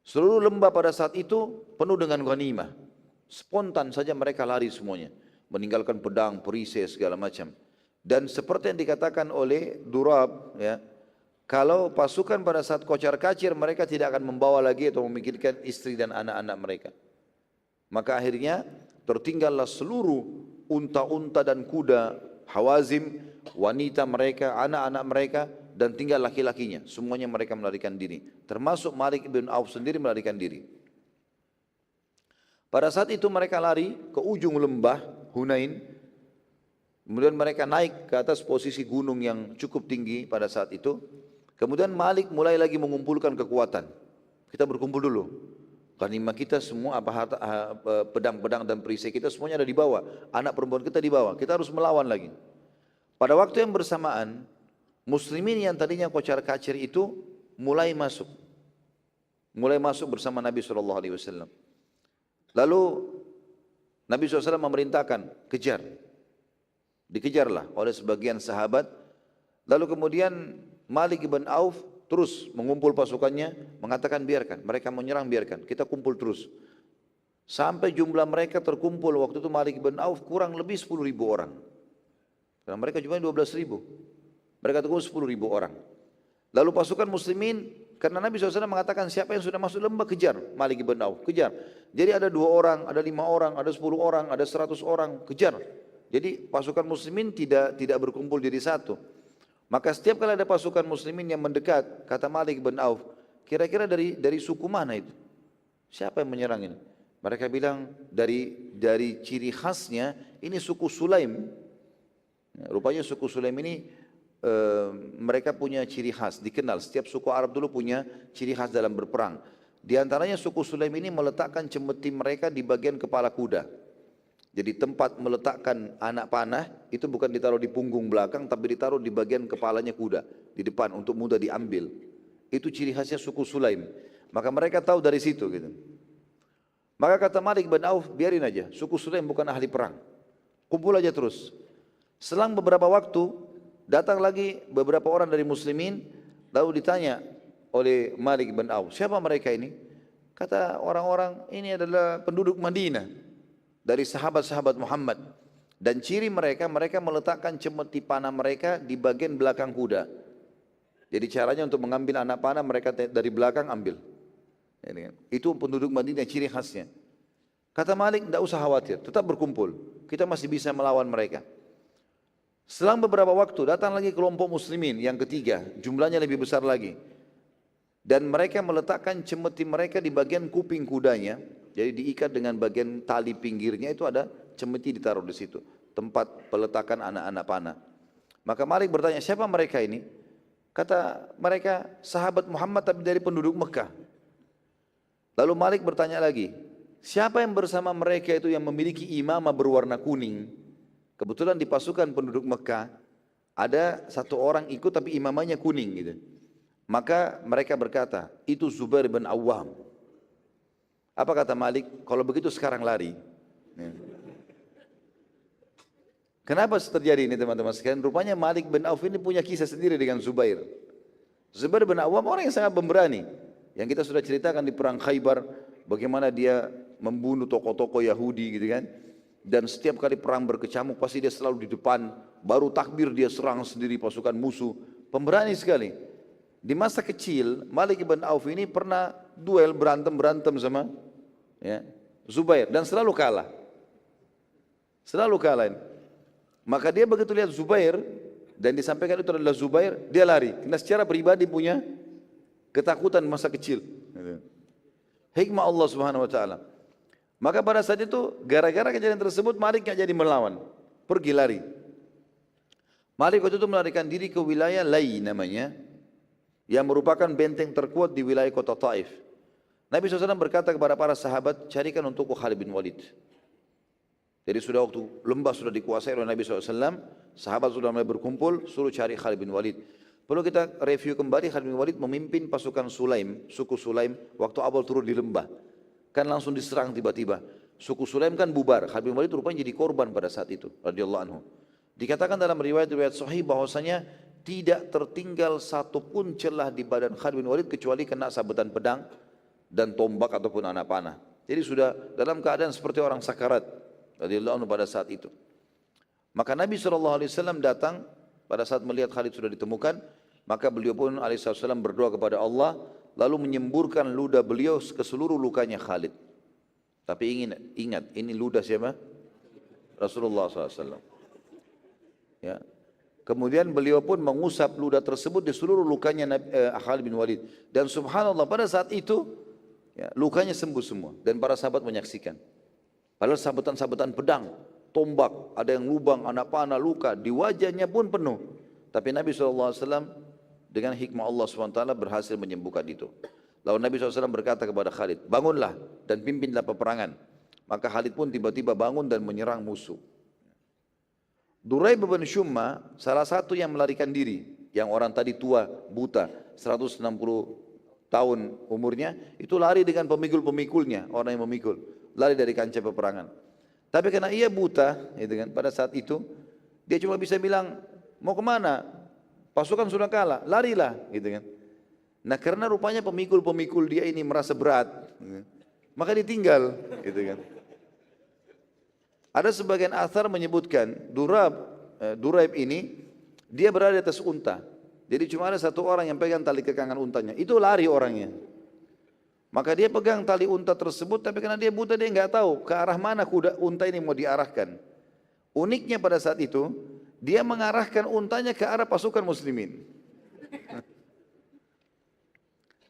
Seluruh lembah pada saat itu penuh dengan ghanimah. Spontan saja mereka lari semuanya. Meninggalkan pedang, perisai, segala macam. Dan seperti yang dikatakan oleh Durab, ya, kalau pasukan pada saat kocar kacir mereka tidak akan membawa lagi atau memikirkan istri dan anak-anak mereka. Maka akhirnya tertinggallah seluruh unta-unta dan kuda Hawazim, wanita mereka, anak-anak mereka, dan tinggal laki-lakinya. Semuanya mereka melarikan diri. Termasuk Malik bin Auf sendiri melarikan diri. Pada saat itu mereka lari ke ujung lembah Hunain. Kemudian mereka naik ke atas posisi gunung yang cukup tinggi pada saat itu. Kemudian Malik mulai lagi mengumpulkan kekuatan. Kita berkumpul dulu. Ghanimah kita semua, pedang-pedang dan perisai kita semuanya ada di bawah. Anak perempuan kita di bawah. Kita harus melawan lagi. Pada waktu yang bersamaan, muslimin yang tadinya kocar kacir itu mulai masuk. Mulai masuk bersama Nabi SAW. Lalu Nabi SAW memerintahkan, kejar. Dikejarlah oleh sebagian sahabat. Lalu kemudian Malik bin Auf terus mengumpul pasukannya, mengatakan biarkan, mereka menyerang biarkan, kita kumpul terus. Sampai jumlah mereka terkumpul waktu itu Malik bin Auf kurang lebih 10.000 orang. Karena mereka jumlahnya 12.000. Mereka terkumpul 10.000 orang. Lalu pasukan muslimin, karena Nabi SAW mengatakan siapa yang sudah masuk lembah kejar Malik bin Auf, kejar. Jadi ada 2 orang, ada 5 orang, ada 10 orang, ada 100 orang, kejar. Jadi pasukan muslimin tidak berkumpul jadi satu. Maka setiap kali ada pasukan muslimin yang mendekat, kata Malik bin Auf, kira-kira dari suku mana itu? Siapa yang menyerang ini? Mereka bilang dari ciri khasnya ini suku Sulaim. Rupanya suku Sulaim ini mereka punya ciri khas, dikenal. Setiap suku Arab dulu punya ciri khas dalam berperang. Di antaranya suku Sulaim ini meletakkan cemeti mereka di bagian kepala kuda. Jadi tempat meletakkan anak panah itu bukan ditaruh di punggung belakang, tapi ditaruh di bagian kepalanya kuda, di depan untuk mudah diambil. Itu ciri khasnya suku Sulaim. Maka mereka tahu dari situ gitu. Maka kata Malik bin Auf, biarin aja, suku Sulaim bukan ahli perang. Kumpul aja terus. Selang beberapa waktu, datang lagi beberapa orang dari muslimin, lalu ditanya oleh Malik bin Auf, siapa mereka ini? Kata orang-orang, ini adalah penduduk Madinah. Dari sahabat-sahabat Muhammad. Dan ciri mereka meletakkan cemeti panah mereka di bagian belakang kuda. Jadi caranya untuk mengambil anak panah mereka dari belakang ambil. Itu penduduk Madinah ciri khasnya. Kata Malik, tidak usah khawatir, tetap berkumpul. Kita masih bisa melawan mereka. Selang beberapa waktu datang lagi kelompok muslimin yang ketiga, jumlahnya lebih besar lagi. Dan mereka meletakkan cemeti mereka di bagian kuping kudanya. Jadi diikat dengan bagian tali pinggirnya itu ada cemeti ditaruh di situ. Tempat peletakan anak-anak panah. Maka Malik bertanya, siapa mereka ini? Kata mereka, sahabat Muhammad tapi dari penduduk Mekah. Lalu Malik bertanya lagi, siapa yang bersama mereka itu yang memiliki imamah berwarna kuning? Kebetulan di pasukan penduduk Mekah ada satu orang ikut tapi imamahnya kuning gitu. Maka mereka berkata, itu Zubair bin Awwam. Apa kata Malik? Kalau begitu sekarang lari. Kenapa terjadi ini teman-teman sekalian? Rupanya Malik bin Auf ini punya kisah sendiri dengan Zubair. Zubair bin Awwam orang yang sangat pemberani. Yang kita sudah ceritakan di perang Khaybar, bagaimana dia membunuh tokoh-tokoh Yahudi gitu kan. Dan setiap kali perang berkecamuk pasti dia selalu di depan. Baru takbir dia serang sendiri pasukan musuh. Pemberani sekali. Di masa kecil Malik bin Auf ini pernah duel berantem sama Zubair dan selalu kalah. Selalu kalah. Maka dia begitu lihat Zubair dan disampaikan itu adalah Zubair, dia lari. Karena secara pribadi punya ketakutan masa kecil. Hikmah Allah Subhanahu wa taala. Maka pada saat itu gara-gara kejadian tersebut Malik nggak jadi melawan, pergi lari. Malik waktu itu melarikan diri ke wilayah Lai namanya, yang merupakan benteng terkuat di wilayah kota Taif. Nabi SAW berkata kepada para sahabat, carikan untukku Khalid bin Walid. Jadi sudah waktu lembah sudah dikuasai oleh Nabi SAW, sahabat sudah mulai berkumpul, suruh cari Khalid bin Walid. Perlu kita review kembali, Khalid bin Walid memimpin pasukan Sulaim, suku Sulaim, waktu awal turun di lembah. Kan langsung diserang tiba-tiba. Suku Sulaim kan bubar, Khalid bin Walid rupanya jadi korban pada saat itu, radhiyallahu anhu. Dikatakan dalam riwayat-riwayat sahih bahwasanya tidak tertinggal satupun celah di badan Khalid bin Walid kecuali kena sabetan pedang dan tombak ataupun anak panah. Jadi sudah dalam keadaan seperti orang sakarat, radhiyallahu anhu pada saat itu. Maka Nabi SAW datang pada saat melihat Khalid sudah ditemukan, maka beliau pun alaihissalam berdoa kepada Allah, lalu menyemburkan ludah beliau ke seluruh lukanya Khalid. Tapi ingat, ini ludah siapa? Rasulullah SAW. Ya. Kemudian beliau pun mengusap ludah tersebut di seluruh lukanya Khalid bin Walid. Dan subhanallah pada saat itu ya, lukanya sembuh semua dan para sahabat menyaksikan. Padahal sabetan-sabetan pedang, tombak, ada yang lubang, anak panah, luka, di wajahnya pun penuh. Tapi Nabi SAW dengan hikmah Allah SWT berhasil menyembuhkan itu. Lalu Nabi SAW berkata kepada Khalid, bangunlah dan pimpinlah peperangan. Maka Khalid pun tiba-tiba bangun dan menyerang musuh. Duraib bin Syumma salah satu yang melarikan diri, yang orang tadi tua, buta, 160 tahun umurnya, itu lari dengan pemikul-pemikulnya, orang yang memikul, lari dari kancah peperangan. Tapi karena ia buta, gitu kan, pada saat itu dia cuma bisa bilang, mau kemana? Pasukan sudah kalah, larilah, gitu kan. Nah karena rupanya pemikul-pemikul dia ini merasa berat, gitu, maka ditinggal, gitu kan. Ada sebagian athar menyebutkan Duraib ini dia berada di atas unta. Jadi cuma ada satu orang yang pegang tali kekangan untanya. Itu lari orangnya. Maka dia pegang tali unta tersebut, tapi karena dia buta dia nggak tahu ke arah mana kuda unta ini mau diarahkan. Uniknya pada saat itu dia mengarahkan untanya ke arah pasukan muslimin.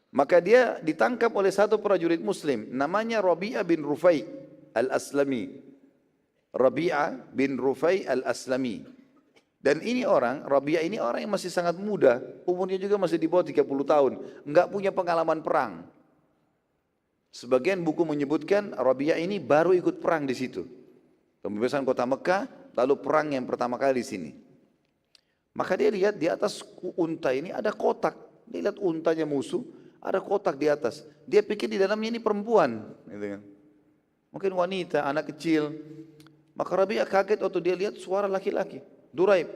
Maka dia ditangkap oleh satu prajurit muslim namanya Rabi'ah bin Rufai al-Aslami. Rabi'ah bin Rufai al-Aslami. Dan ini Rabi'ah ini orang yang masih sangat muda, umurnya juga masih di bawah 30 tahun, enggak punya pengalaman perang. Sebagian buku menyebutkan Rabi'ah ini baru ikut perang di situ. Pembebasan kota Mekah, lalu perang yang pertama kali di sini. Maka dia lihat di atas unta ini ada kotak. Dia lihat untanya musuh, ada kotak di atas. Dia pikir di dalamnya ini perempuan, gitu kan. Mungkin wanita, anak kecil. Maka Rabi'ah kaget waktu dia lihat suara laki-laki, Duraib.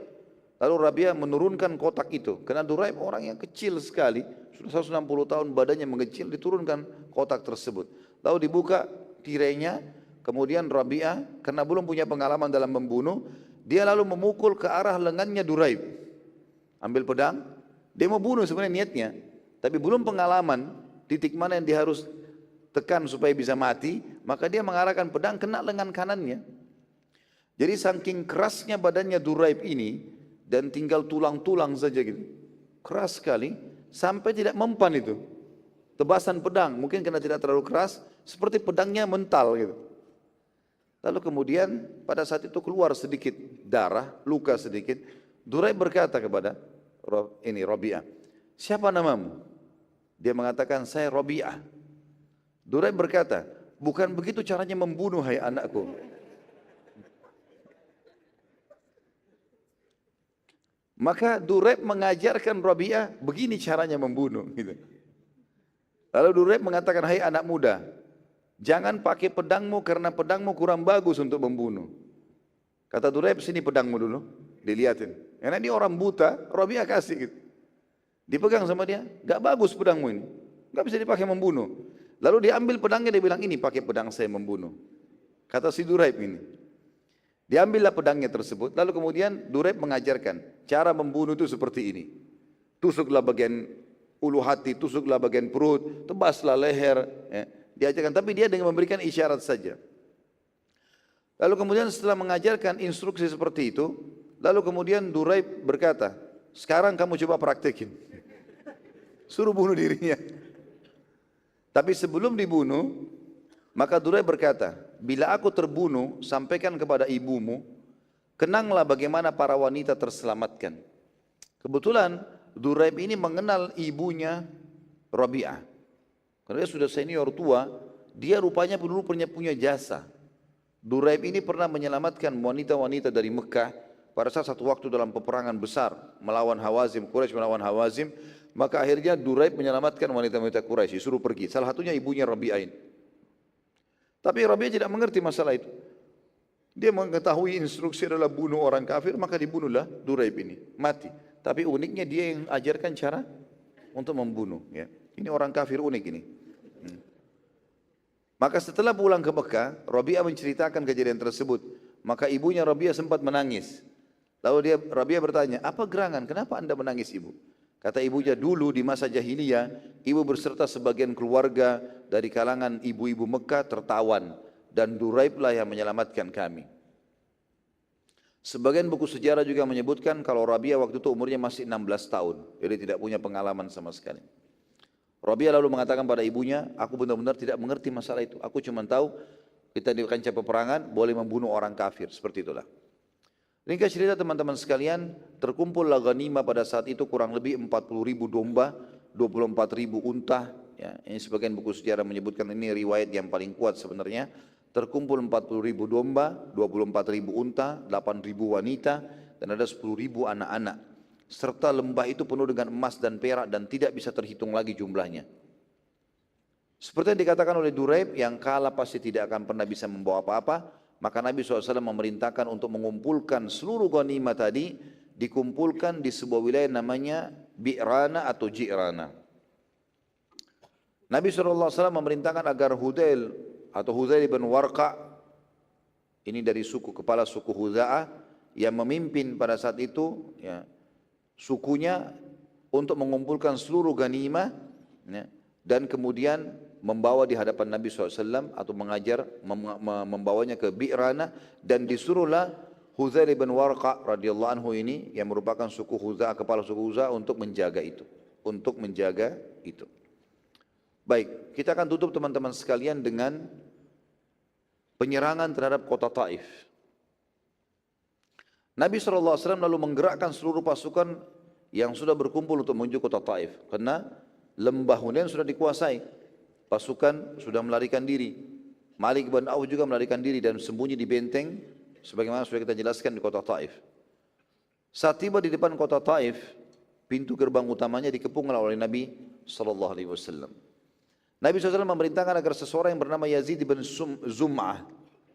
Lalu Rabi'ah menurunkan kotak itu. Karena Duraib orang yang kecil sekali, sudah 160 tahun badannya mengecil, diturunkan kotak tersebut. Lalu dibuka tirainya, kemudian Rabi'ah karena belum punya pengalaman dalam membunuh, dia lalu memukul ke arah lengannya Duraib. Ambil pedang, dia mau bunuh sebenarnya niatnya, tapi belum pengalaman titik mana yang dia harus tekan supaya bisa mati, maka dia mengarahkan pedang kena lengan kanannya. Jadi saking kerasnya badannya Duraib ini dan tinggal tulang-tulang saja gitu, keras sekali sampai tidak mempan itu. Tebasan pedang mungkin karena tidak terlalu keras, seperti pedangnya mental gitu. Lalu kemudian pada saat itu keluar sedikit darah, luka sedikit. Duraib berkata kepada Rabi'ah, siapa namamu? Dia mengatakan saya Rabi'ah. Duraib berkata, bukan begitu caranya membunuh hai anakku. Maka Duraib mengajarkan Rabi'ah begini caranya membunuh. Gitu. Lalu Duraib mengatakan, hai anak muda, jangan pakai pedangmu karena pedangmu kurang bagus untuk membunuh. Kata Duraib, sini pedangmu dulu, dilihatin. Karena dia orang buta, Rabi'ah kasih gitu. Dipegang sama dia, gak bagus pedangmu ini, gak bisa dipakai membunuh. Lalu dia ambil pedangnya, dia bilang ini pakai pedang saya membunuh. Kata si Duraib ini. Diambillah pedangnya tersebut, lalu kemudian Duraib mengajarkan cara membunuh itu seperti ini. Tusuklah bagian ulu hati, tusuklah bagian perut, tebaslah leher. Ya. Diajarkan, tapi dia dengan memberikan isyarat saja. Lalu kemudian setelah mengajarkan instruksi seperti itu, lalu kemudian Duraib berkata, sekarang kamu coba praktekin. Suruh bunuh dirinya. Tapi sebelum dibunuh, Maka Duraib berkata, bila aku terbunuh, sampaikan kepada ibumu, kenanglah bagaimana para wanita terselamatkan. Kebetulan Duraib ini mengenal ibunya Rabi'ah. Karena dia sudah senior tua, dia rupanya dulu punya jasa. Duraib ini pernah menyelamatkan wanita-wanita dari Mekah pada saat satu waktu dalam peperangan besar melawan Hawazim, Quraisy melawan Hawazim, maka akhirnya Duraib menyelamatkan wanita-wanita Quraisy, disuruh pergi. Salah satunya ibunya Rabi'ah ini. Tapi Rabi'ah tidak mengerti masalah itu. Dia mengetahui instruksi adalah bunuh orang kafir, maka dibunuhlah Duraib ini, mati. Tapi uniknya dia yang ajarkan cara untuk membunuh. Ya. Ini orang kafir unik ini. Maka setelah pulang ke Mekah, Rabi'ah menceritakan kejadian tersebut. Maka ibunya Rabi'ah sempat menangis. Lalu Rabi'ah bertanya, apa gerangan? Kenapa anda menangis ibu? Kata ibunya, dulu di masa jahiliyah, ibu berserta sebagian keluarga dari kalangan ibu-ibu Mekah tertawan. Dan Duraib lah yang menyelamatkan kami. Sebagian buku sejarah juga menyebutkan kalau Rabi'ah waktu itu umurnya masih 16 tahun. Jadi tidak punya pengalaman sama sekali. Rabi'ah lalu mengatakan pada ibunya, aku benar-benar tidak mengerti masalah itu. Aku cuma tahu kita di kancah peperangan boleh membunuh orang kafir. Seperti itulah. Ringkas cerita teman-teman sekalian, terkumpullah ghanimah pada saat itu kurang lebih 40.000 domba, 24.000 unta. Ya, ini sebagian buku sejarah menyebutkan ini riwayat yang paling kuat sebenarnya. Terkumpul 40.000 domba, 24.000 unta, 8.000 wanita, dan ada 10.000 anak-anak. Serta lembah itu penuh dengan emas dan perak dan tidak bisa terhitung lagi jumlahnya. Seperti yang dikatakan oleh Duraib, yang kalah pasti tidak akan pernah bisa membawa apa-apa. Maka Nabi SAW memerintahkan untuk mengumpulkan seluruh ghanimah tadi, dikumpulkan di sebuah wilayah namanya Bi'rana atau Ji'rana. Nabi SAW memerintahkan agar Hudail atau Hudail bin Warqa, ini dari kepala suku Huza'ah, yang memimpin pada saat itu ya, sukunya untuk mengumpulkan seluruh ghanimah ya, dan kemudian membawa di hadapan Nabi SAW atau mengajar, membawanya ke Bi'rana, dan disuruhlah Huzail bin Warqa radhiyallahu anhu ini yang merupakan suku Huza'ah, kepala suku Huza'ah untuk menjaga itu. Baik, kita akan tutup teman-teman sekalian dengan penyerangan terhadap kota Taif. Nabi SAW lalu menggerakkan seluruh pasukan yang sudah berkumpul untuk menuju kota Taif, karena lembah Hunain sudah dikuasai. Pasukan sudah melarikan diri. Malik bin Auf juga melarikan diri dan sembunyi di benteng sebagaimana sudah kita jelaskan di kota Taif. Saat tiba di depan kota Taif, pintu gerbang utamanya dikepung oleh Nabi sallallahu alaihi wasallam. Nabi SAW memerintahkan agar seseorang yang bernama Yazid bin Zum'ah.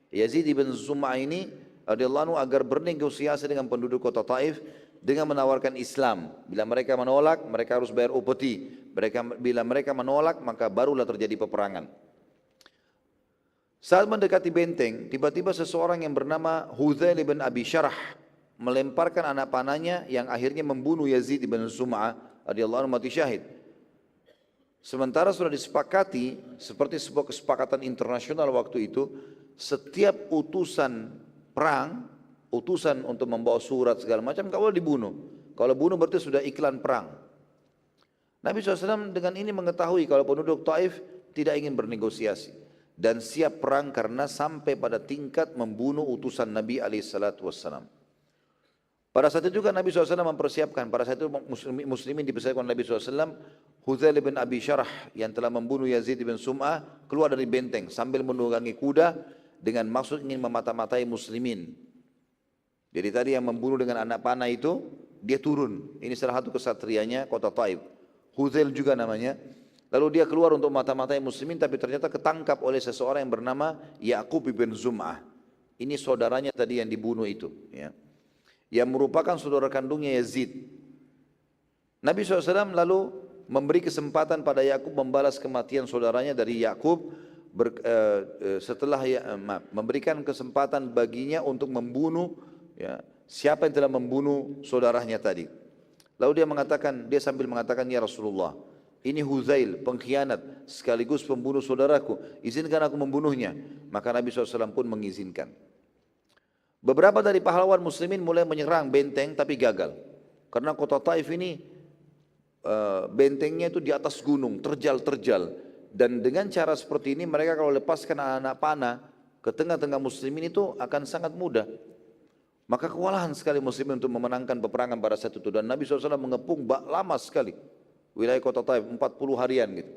Yazid bin Zum'ah ini radhiyallahu anhu agar bernegosiasi dengan penduduk kota Taif dengan menawarkan Islam. Bila mereka menolak, mereka harus bayar upeti. Bila mereka menolak, maka barulah terjadi peperangan. Saat mendekati benteng, tiba-tiba seseorang yang bernama Huzail bin Abi Syarah melemparkan anak panahnya yang akhirnya membunuh Yazid bin Zum'ah radhiyallahu anhu mati syahid. Sementara sudah disepakati seperti sebuah kesepakatan internasional waktu itu, setiap utusan perang, utusan untuk membawa surat segala macam, enggak boleh dibunuh. Kalau bunuh berarti sudah iklan perang. Nabi SAW dengan ini mengetahui kalau penduduk Taif tidak ingin bernegosiasi dan siap perang karena sampai pada tingkat membunuh utusan Nabi SAW. Pada saat itu juga Nabi SAW mempersiapkan, pada saat itu muslimin dipersiapkan Nabi SAW, Huzail bin Abi Syarah yang telah membunuh Yazid bin Sum'ah keluar dari benteng sambil menunggangi kuda dengan maksud ingin memata-matai muslimin. Jadi tadi yang membunuh dengan anak panah itu, dia turun. Ini salah satu kesatrianya kota Taif. Huzail juga namanya. Lalu dia keluar untuk mata-matai muslimin, tapi ternyata ketangkap oleh seseorang yang bernama Ya'qub bin Zum'ah. Ini saudaranya tadi yang dibunuh itu. Ya. Yang merupakan saudara kandungnya Yazid. Nabi SAW lalu memberi kesempatan pada Ya'qub membalas kematian saudaranya dari Ya'qub. Memberikan kesempatan baginya untuk membunuh ya, siapa yang telah membunuh saudaranya tadi. Lalu dia sambil mengatakan, ya Rasulullah, ini Huzail, pengkhianat, sekaligus pembunuh saudaraku, izinkan aku membunuhnya. Maka Nabi SAW pun mengizinkan. Beberapa dari pahlawan muslimin mulai menyerang benteng tapi gagal. Karena kota Taif ini bentengnya itu di atas gunung, terjal-terjal. Dan dengan cara seperti ini mereka kalau lepaskan anak-anak panah ke tengah-tengah muslimin itu akan sangat mudah. Maka kewalahan sekali muslimin untuk memenangkan peperangan pada saat itu. Dan Nabi SAW mengepung lama sekali wilayah kota Taif, 40 harian gitu.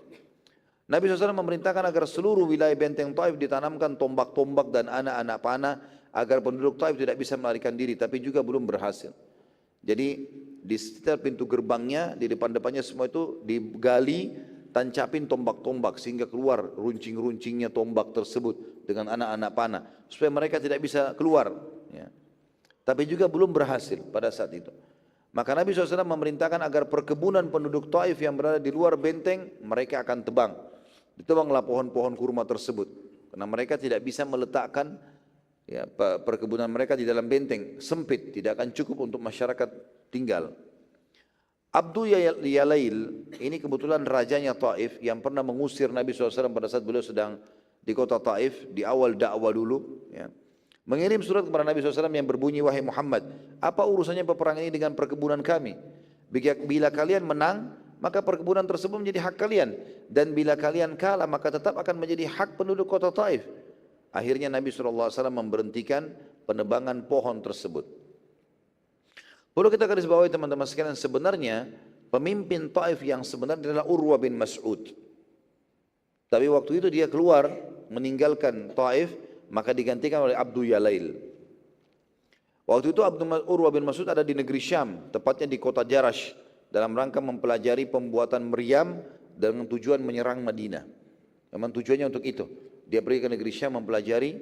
Nabi SAW memerintahkan agar seluruh wilayah benteng Taif ditanamkan tombak-tombak dan anak-anak panah agar penduduk Taif tidak bisa melarikan diri, tapi juga belum berhasil. Jadi di sekitar pintu gerbangnya, di depan-depannya semua itu digali, tancapin tombak-tombak sehingga keluar runcing-runcingnya tombak tersebut dengan anak-anak panah supaya mereka tidak bisa keluar. Ya. Tapi juga belum berhasil pada saat itu. Maka Nabi SAW memerintahkan agar perkebunan penduduk Taif yang berada di luar benteng mereka akan tebang. Ditebanglah pohon-pohon kurma tersebut karena mereka tidak bisa meletakkan ya, perkebunan mereka di dalam benteng sempit, tidak akan cukup untuk masyarakat tinggal. Abdu Yalail ini kebetulan rajanya Taif yang pernah mengusir Nabi SAW pada saat beliau sedang di kota Taif di awal dakwah dulu. Ya. Mengirim surat kepada Nabi SAW yang berbunyi, wahai Muhammad, apa urusannya peperangan ini dengan perkebunan kami? Bila kalian menang, maka perkebunan tersebut menjadi hak kalian. Dan bila kalian kalah, maka tetap akan menjadi hak penduduk kota Taif. Akhirnya Nabi SAW memberhentikan penebangan pohon tersebut. Perlu kita garis bawahi teman-teman sekalian, sebenarnya pemimpin Taif yang sebenarnya adalah Urwah bin Mas'ud. Tapi waktu itu dia keluar meninggalkan Taif, maka digantikan oleh Abdu Yalail. Waktu itu Urwah bin Mas'ud ada di negeri Syam, tepatnya di kota Jarash, dalam rangka mempelajari pembuatan meriam dengan tujuan menyerang Madinah. Memang tujuannya untuk itu. Dia pergi ke negeri Syam mempelajari.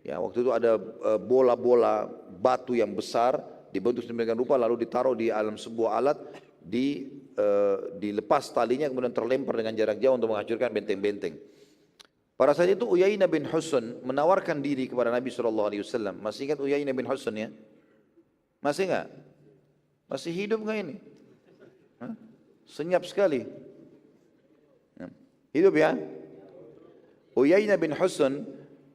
Ya, waktu itu ada bola-bola batu yang besar dibentuk sedemikian rupa lalu ditaruh di dalam sebuah alat, dilepas talinya kemudian terlempar dengan jarak jauh untuk menghancurkan benteng-benteng. Pada saat itu Uyainah bin Husn menawarkan diri kepada Nabi SAW. Masih ingat Uyainah bin Husn ya? Masih enggak? Masih hidup enggak ini? Hah? Senyap sekali. Hidup ya? Uyainah bin Husn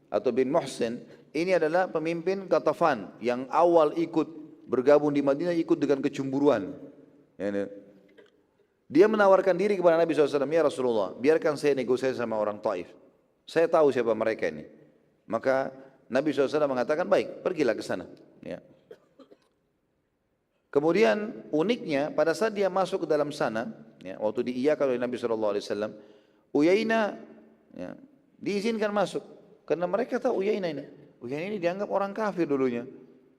atau bin Muhsin ini adalah pemimpin Qatafan yang awal ikut bergabung di Madinah, ikut dengan kecemburuan. Dia menawarkan diri kepada Nabi SAW, ya Rasulullah, biarkan saya negosiasi sama orang Taif. Saya tahu siapa mereka ini. Maka Nabi SAW mengatakan, baik, pergilah ke sana. Ya. Kemudian uniknya pada saat dia masuk ke dalam sana, ya, waktu diiyakan oleh Nabi SAW, Uyainah ya, diizinkan masuk. Karena mereka tahu Uyainah ini. Uyainah ini dianggap orang kafir dulunya.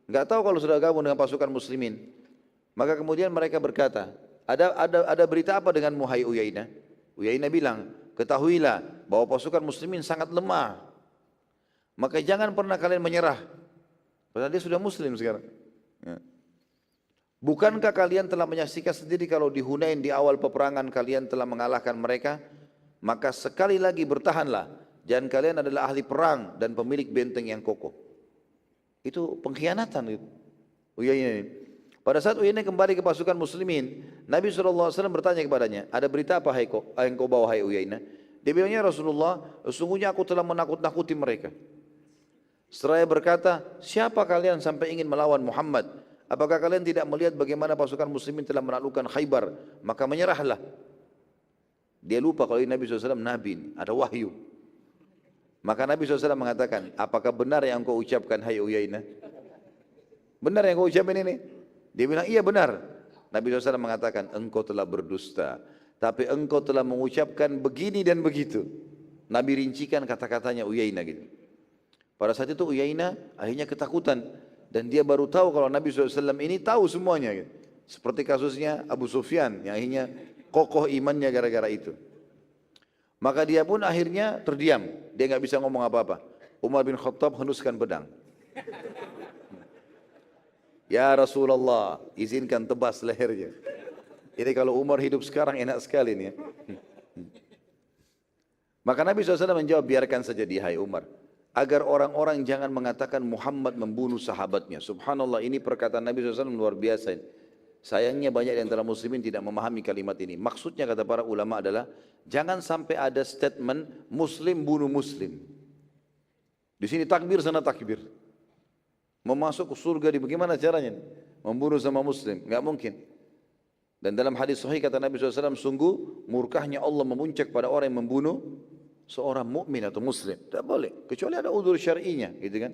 Enggak tahu kalau sudah gabung dengan pasukan muslimin. Maka kemudian mereka berkata, ada berita apa dengan Muhai Uyainah? Uyainah bilang, ketahuilah bahwa pasukan muslimin sangat lemah. Maka jangan pernah kalian menyerah. Padahal dia sudah muslim sekarang. Ya. Bukankah kalian telah menyaksikan sendiri kalau di Hunain di awal peperangan kalian telah mengalahkan mereka? Maka sekali lagi bertahanlah. Dan kalian adalah ahli perang dan pemilik benteng yang kokoh. Itu pengkhianatan gitu. Uyainah ini. Pada saat Uyainah kembali ke pasukan muslimin, Nabi SAW bertanya kepadanya, ada berita apa yang kau bawa hai Uyainah? Dia bilangnya, Rasulullah, sesungguhnya aku telah menakut-nakuti mereka. Seraya berkata, siapa kalian sampai ingin melawan Muhammad? Apakah kalian tidak melihat bagaimana pasukan muslimin telah menaklukkan Khaybar? Maka menyerahlah. Dia lupa kalau Nabi SAW Nabi, ada wahyu. Maka Nabi SAW mengatakan, apakah benar yang kau ucapkan hai Uyainah? Benar yang kau ucapkan ini? Dia bilang, iya benar. Nabi SAW mengatakan, engkau telah berdusta. Tapi engkau telah mengucapkan begini dan begitu. Nabi rincikan kata-katanya Uyainah gitu. Pada saat itu Uyainah akhirnya ketakutan. Dan dia baru tahu kalau Nabi SAW ini tahu semuanya gitu. Seperti kasusnya Abu Sufyan yang akhirnya kokoh imannya gara-gara itu. Maka dia pun akhirnya terdiam. Dia nggak bisa ngomong apa-apa. Umar bin Khattab henuskan pedang. Ya Rasulullah, izinkan tebas lehernya. Ini kalau Umar hidup sekarang enak sekali nih. Maka Nabi SAW menjawab, biarkan saja dia hai Umar. Agar orang-orang jangan mengatakan Muhammad membunuh sahabatnya. Subhanallah, ini perkataan Nabi SAW luar biasa. Sayangnya banyak di antara muslimin tidak memahami kalimat ini. Maksudnya kata para ulama adalah, jangan sampai ada statement muslim bunuh muslim. Di sini takbir, sana takbir. Mau masuk ke surga di bagaimana caranya? Membunuh sama muslim, enggak mungkin. Dan dalam hadis sahih kata Nabi SAW, sungguh murkahnya Allah memuncak pada orang yang membunuh seorang mukmin atau muslim. Tidak boleh, kecuali ada udzur syar'inya, gitu kan.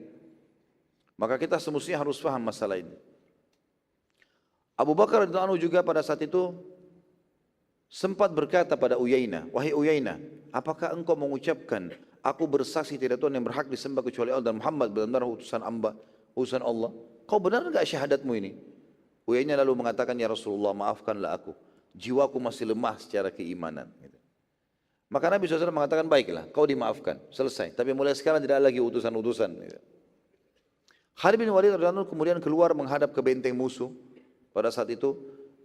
Maka kita semestinya harus paham masalah ini. Abu Bakar radhiyallahu anhu juga pada saat itu sempat berkata pada Uyainah, wahai Uyainah, apakah engkau mengucapkan, aku bersaksi tidak Tuhan yang berhak disembah kecuali Allah dan Muhammad benar-benar utusan Allah. Kau benar enggak syahadatmu ini? Uyainah lalu mengatakan, ya Rasulullah, maafkanlah aku. Jiwaku masih lemah secara keimanan. Maka Nabi SAW mengatakan, baiklah, kau dimaafkan, selesai. Tapi mulai sekarang tidak ada lagi utusan-utusan. Khalid bin Walid radhiyallahu anhu kemudian keluar menghadap ke benteng musuh pada saat itu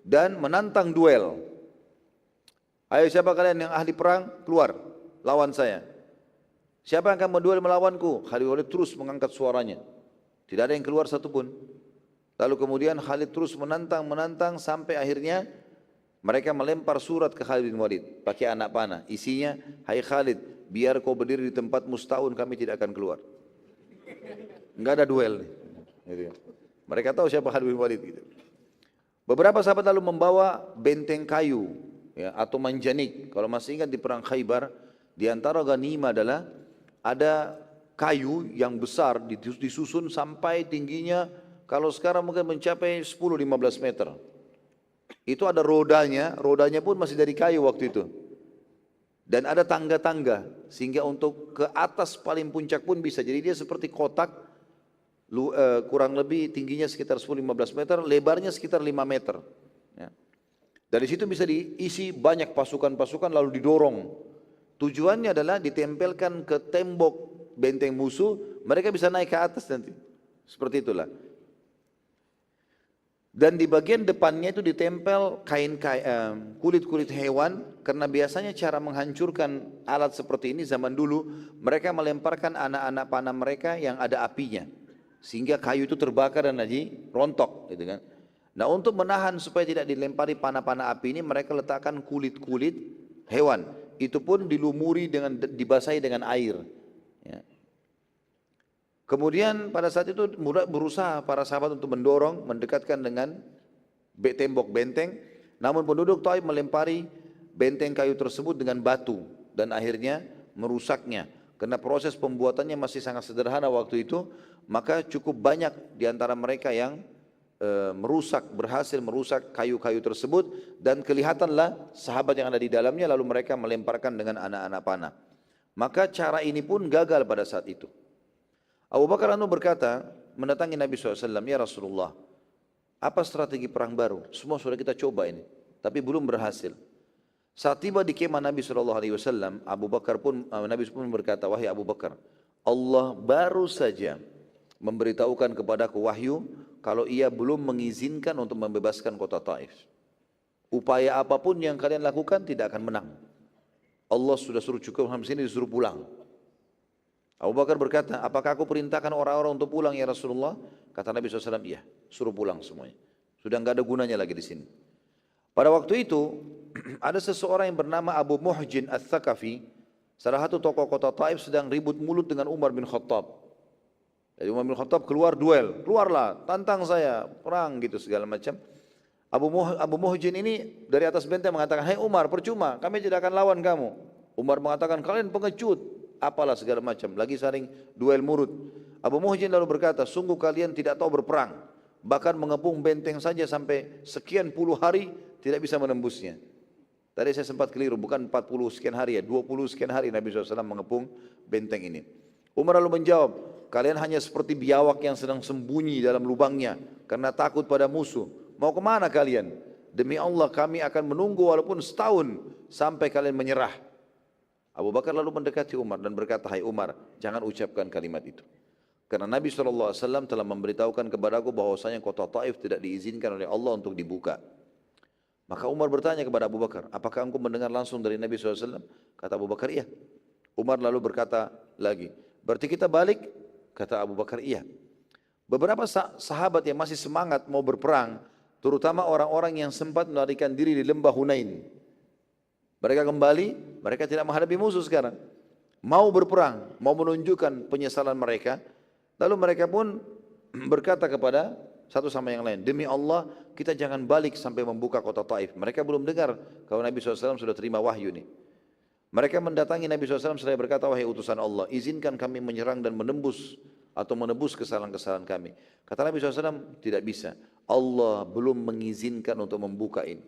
dan menantang duel. Ayo siapa kalian yang ahli perang, keluar, lawan saya. Siapa yang akan menduel melawanku? Khalid bin Walid terus mengangkat suaranya. Tidak ada yang keluar satupun. Lalu kemudian Khalid terus menantang sampai akhirnya mereka melempar surat ke Khalid bin Walid pakai anak panah. Isinya, hai Khalid, biar kau berdiri di tempatmu setahun kami tidak akan keluar. Enggak ada duel. Gitu. Mereka tahu siapa Khalid bin Walid. Gitu. Beberapa sahabat lalu membawa benteng kayu ya, atau manjanik. Kalau masih ingat di perang Khaybar, di antara ghanimah adalah ada kayu yang besar disusun sampai tingginya kalau sekarang mungkin mencapai 10-15 meter. Itu ada rodanya pun masih dari kayu waktu itu. Dan ada tangga-tangga sehingga untuk ke atas paling puncak pun bisa. Jadi dia seperti kotak kurang lebih tingginya sekitar 10-15 meter, lebarnya sekitar 5 meter. Ya. Dari situ bisa diisi banyak pasukan-pasukan lalu didorong. Tujuannya adalah ditempelkan ke tembok benteng musuh, mereka bisa naik ke atas nanti. Seperti itulah. Dan di bagian depannya itu ditempel kulit-kulit hewan, karena biasanya cara menghancurkan alat seperti ini zaman dulu, mereka melemparkan anak-anak panah mereka yang ada apinya. Sehingga kayu itu terbakar dan jadi rontok. Gitu kan. Nah untuk menahan supaya tidak dilempari panah-panah api ini, mereka letakkan kulit-kulit hewan. Itu pun dilumuri dibasahi dengan air. Ya. Kemudian pada saat itu berusaha para sahabat untuk mendekatkan dengan tembok benteng. Namun penduduk Taif melempari benteng kayu tersebut dengan batu dan akhirnya merusaknya. Karena proses pembuatannya masih sangat sederhana waktu itu, maka cukup banyak di antara mereka yang berhasil merusak kayu-kayu tersebut dan kelihatanlah sahabat yang ada di dalamnya lalu mereka melemparkan dengan anak-anak panah. Maka cara ini pun gagal pada saat itu. Abu Bakar berkata, mendatangi Nabi SAW, ya Rasulullah, apa strategi perang baru? Semua sudah kita coba ini, tapi belum berhasil. Saat tiba di kemah Nabi SAW, Nabi pun berkata, wahai Abu Bakar, Allah baru saja memberitahukan kepadaku wahyu kalau ia belum mengizinkan untuk membebaskan kota Taif. Upaya apapun yang kalian lakukan tidak akan menang. Allah sudah suruh cukup sampai sini, disuruh pulang. Abu Bakar berkata, apakah aku perintahkan orang-orang untuk pulang ya Rasulullah? Kata Nabi SAW, iya, suruh pulang semuanya. Sudah enggak ada gunanya lagi di sini. Pada waktu itu, ada seseorang yang bernama Abu Muhjin Ats-Tsaqafi, salah satu tokoh kota Taif sedang ribut mulut dengan Umar bin Khattab. Jadi Umar bin Khattab keluar duel, keluarlah, tantang saya, perang gitu segala macam. Abu Muhjin ini dari atas benteng mengatakan, hai Umar, percuma, kami tidak akan lawan kamu. Umar mengatakan, kalian pengecut, apalah segala macam, lagi saling duel mulut. Abu Muhjin lalu berkata, sungguh kalian tidak tahu berperang, bahkan mengepung benteng saja sampai sekian puluh hari tidak bisa menembusnya. Tadi saya sempat keliru, bukan 40 sekian hari ya, 20 sekian hari Nabi SAW mengepung benteng ini. Umar lalu menjawab, kalian hanya seperti biawak yang sedang sembunyi dalam lubangnya karena takut pada musuh. Mau kemana kalian? Demi Allah kami akan menunggu walaupun setahun sampai kalian menyerah. Abu Bakar lalu mendekati Umar dan berkata, hai Umar, jangan ucapkan kalimat itu. Karena Nabi SAW telah memberitahukan kepadaku bahwasanya kota Taif tidak diizinkan oleh Allah untuk dibuka. Maka Umar bertanya kepada Abu Bakar, apakah engkau mendengar langsung dari Nabi SAW? Kata Abu Bakar, iya. Umar lalu berkata lagi, berarti kita balik? Kata Abu Bakar, iya. Beberapa sahabat yang masih semangat mau berperang, terutama orang-orang yang sempat melarikan diri di lembah Hunain. Mereka kembali, mereka tidak menghadapi musuh sekarang. Mau berperang, mau menunjukkan penyesalan mereka. Lalu mereka pun berkata kepada satu sama yang lain, demi Allah kita jangan balik sampai membuka kota Taif. Mereka belum dengar kalau Nabi SAW sudah terima wahyu ini. Mereka mendatangi Nabi SAW seraya berkata, wahai utusan Allah, izinkan kami menyerang dan menembus atau menebus kesalahan-kesalahan kami. Kata Nabi SAW, tidak bisa. Allah belum mengizinkan untuk membuka ini.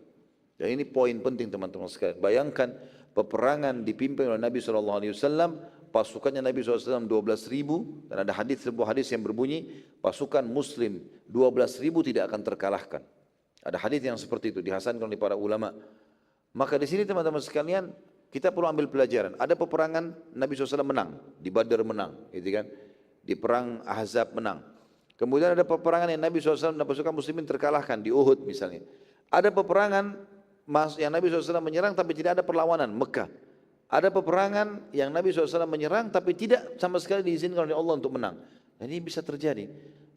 Dan ini poin penting teman-teman sekalian. Bayangkan peperangan dipimpin oleh Nabi SAW, pasukannya Nabi SAW 12.000, dan ada sebuah hadis yang berbunyi, pasukan muslim 12.000 tidak akan terkalahkan. Ada hadis yang seperti itu, dihasankan oleh para ulama. Maka di sini teman-teman sekalian, kita perlu ambil pelajaran. Ada peperangan Nabi SAW menang, di Badar menang, gitu kan? Di perang Ahzab menang. Kemudian ada peperangan yang Nabi SAW dan pasukan muslimin terkalahkan, di Uhud misalnya. Ada peperangan yang Nabi SAW menyerang tapi tidak ada perlawanan, Mekah. Ada peperangan yang Nabi SAW menyerang tapi tidak sama sekali diizinkan oleh Allah untuk menang. Dan ini bisa terjadi.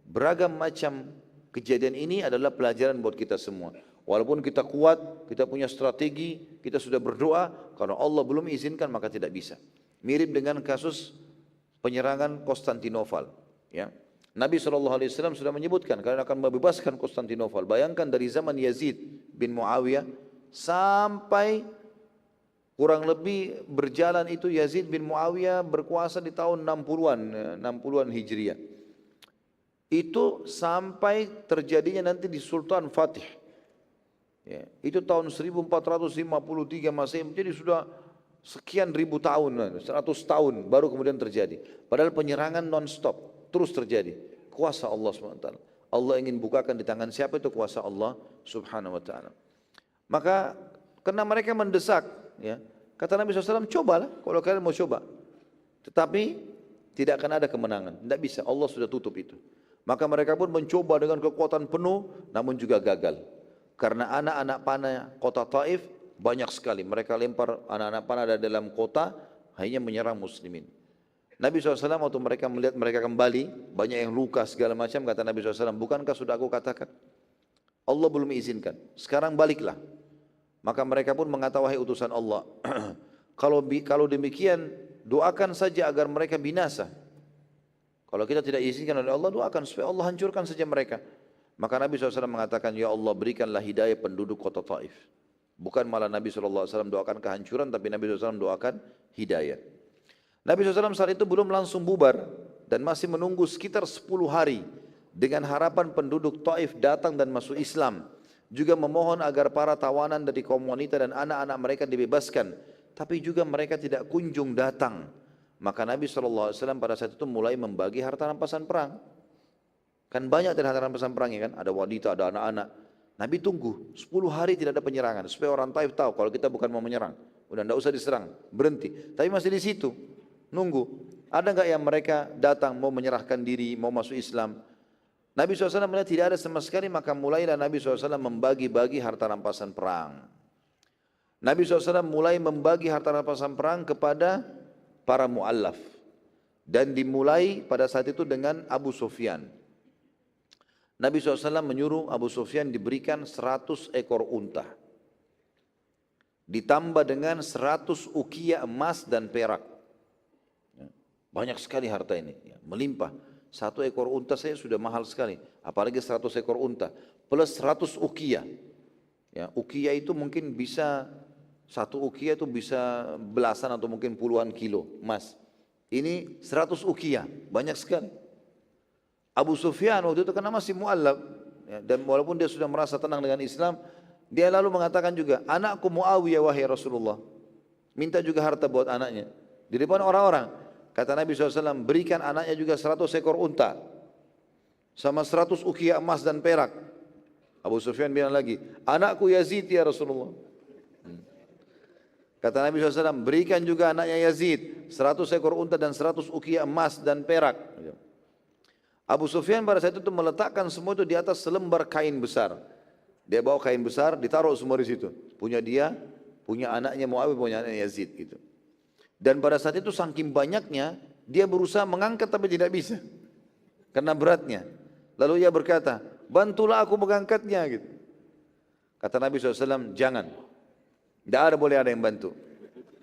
Beragam macam kejadian ini adalah pelajaran buat kita semua. Walaupun kita kuat, kita punya strategi, kita sudah berdoa, kalau Allah belum izinkan maka tidak bisa. Mirip dengan kasus penyerangan Konstantinopel. Ya. Nabi SAW sudah menyebutkan kalian akan membebaskan Konstantinopel. Bayangkan dari zaman Yazid bin Muawiyah sampai kurang lebih berjalan itu Yazid bin Muawiyah berkuasa di tahun 60-an Hijriah. Itu sampai terjadinya nanti di Sultan Fatih. Ya, itu tahun 1453 Masehi, jadi sudah sekian ribu tahun, 100 tahun baru kemudian terjadi. Padahal penyerangan non-stop, terus terjadi. Kuasa Allah SWT. Allah ingin bukakan di tangan siapa itu kuasa Allah Subhanahu Wa Taala. Maka karena mereka mendesak, ya, kata Nabi SAW, cobalah kalau kalian mau coba. Tetapi tidak akan ada kemenangan, tidak bisa. Allah sudah tutup itu. Maka mereka pun mencoba dengan kekuatan penuh, namun juga gagal. Karena anak-anak panah kota Taif banyak sekali. Mereka lempar anak-anak panah dari dalam kota, hanya menyerang muslimin. Nabi SAW waktu mereka melihat mereka kembali, banyak yang luka segala macam, kata Nabi SAW, bukankah sudah aku katakan? Allah belum izinkan, sekarang baliklah. Maka mereka pun mengatakan, wahai utusan Allah, kalau demikian, doakan saja agar mereka binasa. Kalau kita tidak izinkan oleh Allah, doakan supaya Allah hancurkan saja mereka. Maka Nabi SAW mengatakan, ya Allah berikanlah hidayah penduduk kota Taif. Bukan malah Nabi SAW doakan kehancuran, tapi Nabi SAW doakan hidayah. Nabi SAW saat itu belum langsung bubar, dan masih menunggu sekitar 10 hari, dengan harapan penduduk Taif datang dan masuk Islam. Juga memohon agar para tawanan dari kaum wanita dan anak-anak mereka dibebaskan. Tapi juga mereka tidak kunjung datang. Maka Nabi SAW pada saat itu mulai membagi harta rampasan perang. Kan banyak dari harta rampasan perangnya kan, ada wanita, ada anak-anak. Nabi tunggu 10 hari tidak ada penyerangan supaya orang Taif tahu kalau kita bukan mau menyerang. Udah tidak usah diserang, berhenti. Tapi masih di situ, nunggu. Ada enggak yang mereka datang mau menyerahkan diri, mau masuk Islam? Nabi SAW melihat tidak ada sama sekali, maka mulailah Nabi SAW membagi-bagi harta rampasan perang. Nabi SAW mulai membagi harta rampasan perang kepada para mu'allaf. Dan dimulai pada saat itu dengan Abu Sufyan. Nabi SAW menyuruh Abu Sufyan diberikan 100 ekor unta. Ditambah dengan 100 ukiah emas dan perak. Banyak sekali harta ini, melimpah. 1 ekor unta saya sudah mahal sekali. Apalagi 100 ekor unta. Plus 100 ukiah. Ya, ukiah itu mungkin bisa, 1 ukiah itu bisa belasan atau mungkin puluhan kilo emas. Ini 100 ukiah, banyak sekali. Abu Sufyan waktu itu karena masih mu'allab, ya, dan walaupun dia sudah merasa tenang dengan Islam, dia lalu mengatakan juga, anakku Muawiyah wahai Rasulullah, minta juga harta buat anaknya. Di depan orang-orang, kata Nabi SAW, berikan anaknya juga 100 ekor unta, sama 100 ukiah emas dan perak. Abu Sufyan bilang lagi, anakku Yazid ya Rasulullah. Kata Nabi SAW, berikan juga anaknya Yazid 100 ekor unta dan 100 ukiah emas dan perak. Abu Sufyan pada saat itu meletakkan semua itu di atas selembar kain besar. Dia bawa kain besar, ditaruh semua di situ. Punya dia, punya anaknya Muawiyah, punya anaknya Yazid gitu. Dan pada saat itu saking banyaknya, dia berusaha mengangkat tapi tidak bisa. Karena beratnya. Lalu ia berkata, bantulah aku mengangkatnya gitu. Kata Nabi SAW, jangan. Tidak ada boleh ada yang bantu.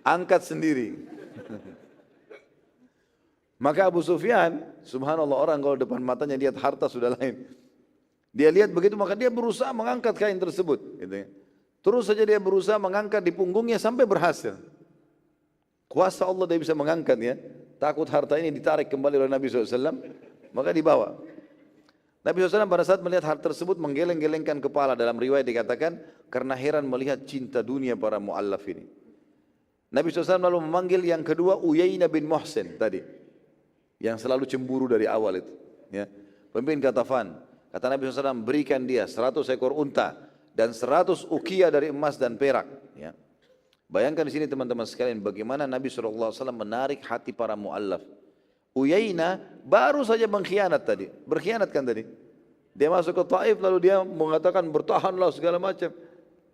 Angkat sendiri. Maka Abu Sufyan, subhanallah, orang kalau depan matanya lihat harta sudah lain. Dia lihat begitu maka dia berusaha mengangkat kain tersebut. Gitu ya. Terus saja dia berusaha mengangkat di punggungnya sampai berhasil. Kuasa Allah dia bisa mengangkat ya. Takut harta ini ditarik kembali oleh Nabi SAW, maka dibawa. Nabi SAW pada saat melihat hal tersebut menggeleng-gelengkan kepala. Dalam riwayat dikatakan karena heran melihat cinta dunia para mu'allaf ini. Nabi SAW lalu memanggil yang kedua Uyainah bin Muhsin tadi, yang selalu cemburu dari awal itu. Ya. Pemimpin Ghatafan. Kata Nabi SAW, berikan dia 100 ekor unta dan 100 ukiah dari emas dan perak. Ya. Bayangkan di sini teman-teman sekalian bagaimana Nabi SAW menarik hati para mu'allaf. Uyainah baru saja mengkhianat tadi, berkhianat kan tadi. Dia masuk ke Taif lalu dia mengatakan bertahanlah segala macam.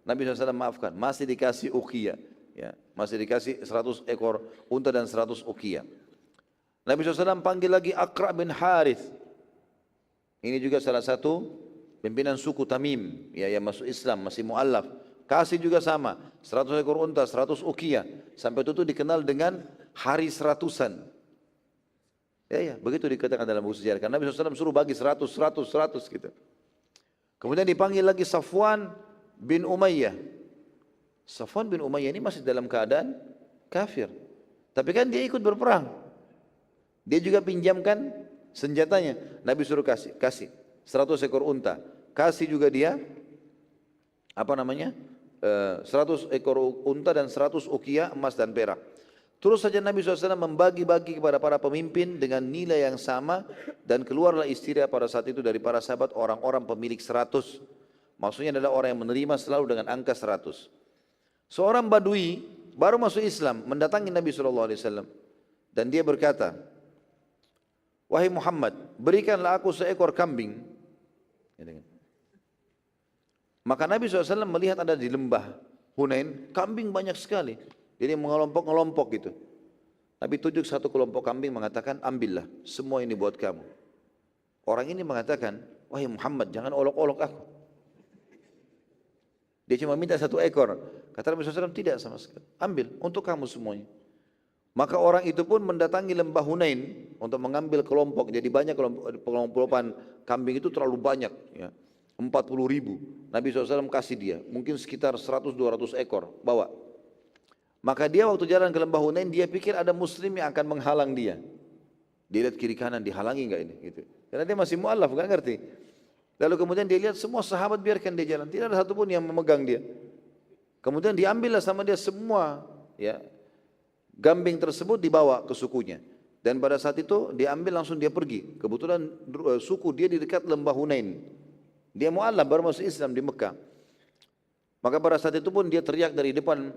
Nabi SAW maafkan, masih dikasih ukiah. Ya, masih dikasih 100 ekor unta dan 100 ukiah. Nabi SAW panggil lagi Aqra bin Harith. Ini juga salah satu pimpinan suku Tamim, ya, yang masuk Islam, masih mu'allaf. Kasih juga sama, 100 ekor unta, 100 ukiah. Sampai itu dikenal dengan hari seratusan. Ya, begitu dikatakan dalam buku sejarah. Karena Nabi SAW suruh bagi 100 gitu. Kemudian dipanggil lagi Safwan bin Umayyah. Safwan bin Umayyah ini masih dalam keadaan kafir. Tapi kan dia ikut berperang. Dia juga pinjamkan senjatanya. Nabi suruh kasih 100 ekor unta. Kasih juga dia 100 ekor unta dan 100 ukiah emas dan perak. Terus saja Nabi SAW membagi-bagi kepada para pemimpin dengan nilai yang sama dan keluarlah istilah pada saat itu dari para sahabat orang-orang pemilik 100. Maksudnya adalah orang yang menerima selalu dengan angka 100. Seorang Badui baru masuk Islam mendatangi Nabi SAW dan dia berkata, wahai Muhammad, berikanlah aku seekor kambing. Maka Nabi SAW melihat ada di lembah Hunain kambing banyak sekali. Jadi mengelompok-ngelompok gitu. Nabi tunjuk satu kelompok kambing mengatakan, ambillah, semua ini buat kamu. Orang ini mengatakan, wahai Muhammad, jangan olok-olok aku. Dia cuma minta 1 ekor. Kata Nabi SAW, tidak sama sekali. Ambil, untuk kamu semuanya. Maka orang itu pun mendatangi lembah Hunain untuk mengambil kelompok. Jadi banyak kelompokan kambing itu terlalu banyak. Ya. 40.000. Nabi SAW kasih dia. Mungkin sekitar 100-200 ekor. Bawa. Maka dia waktu jalan ke lembah Hunain, dia pikir ada muslim yang akan menghalang dia. Dia lihat kiri kanan, dihalangi enggak ini? Gitu. Karena dia masih mu'allaf, enggak ngerti. Lalu kemudian dia lihat semua sahabat biarkan dia jalan. Tidak ada satupun yang memegang dia. Kemudian diambillah sama dia semua, ya, kambing tersebut dibawa ke sukunya. Dan pada saat itu diambil langsung dia pergi. Kebetulan suku dia di dekat lembah Hunain. Dia mu'allaf baru masuk Islam di Mekah. Maka pada saat itu pun dia teriak dari depan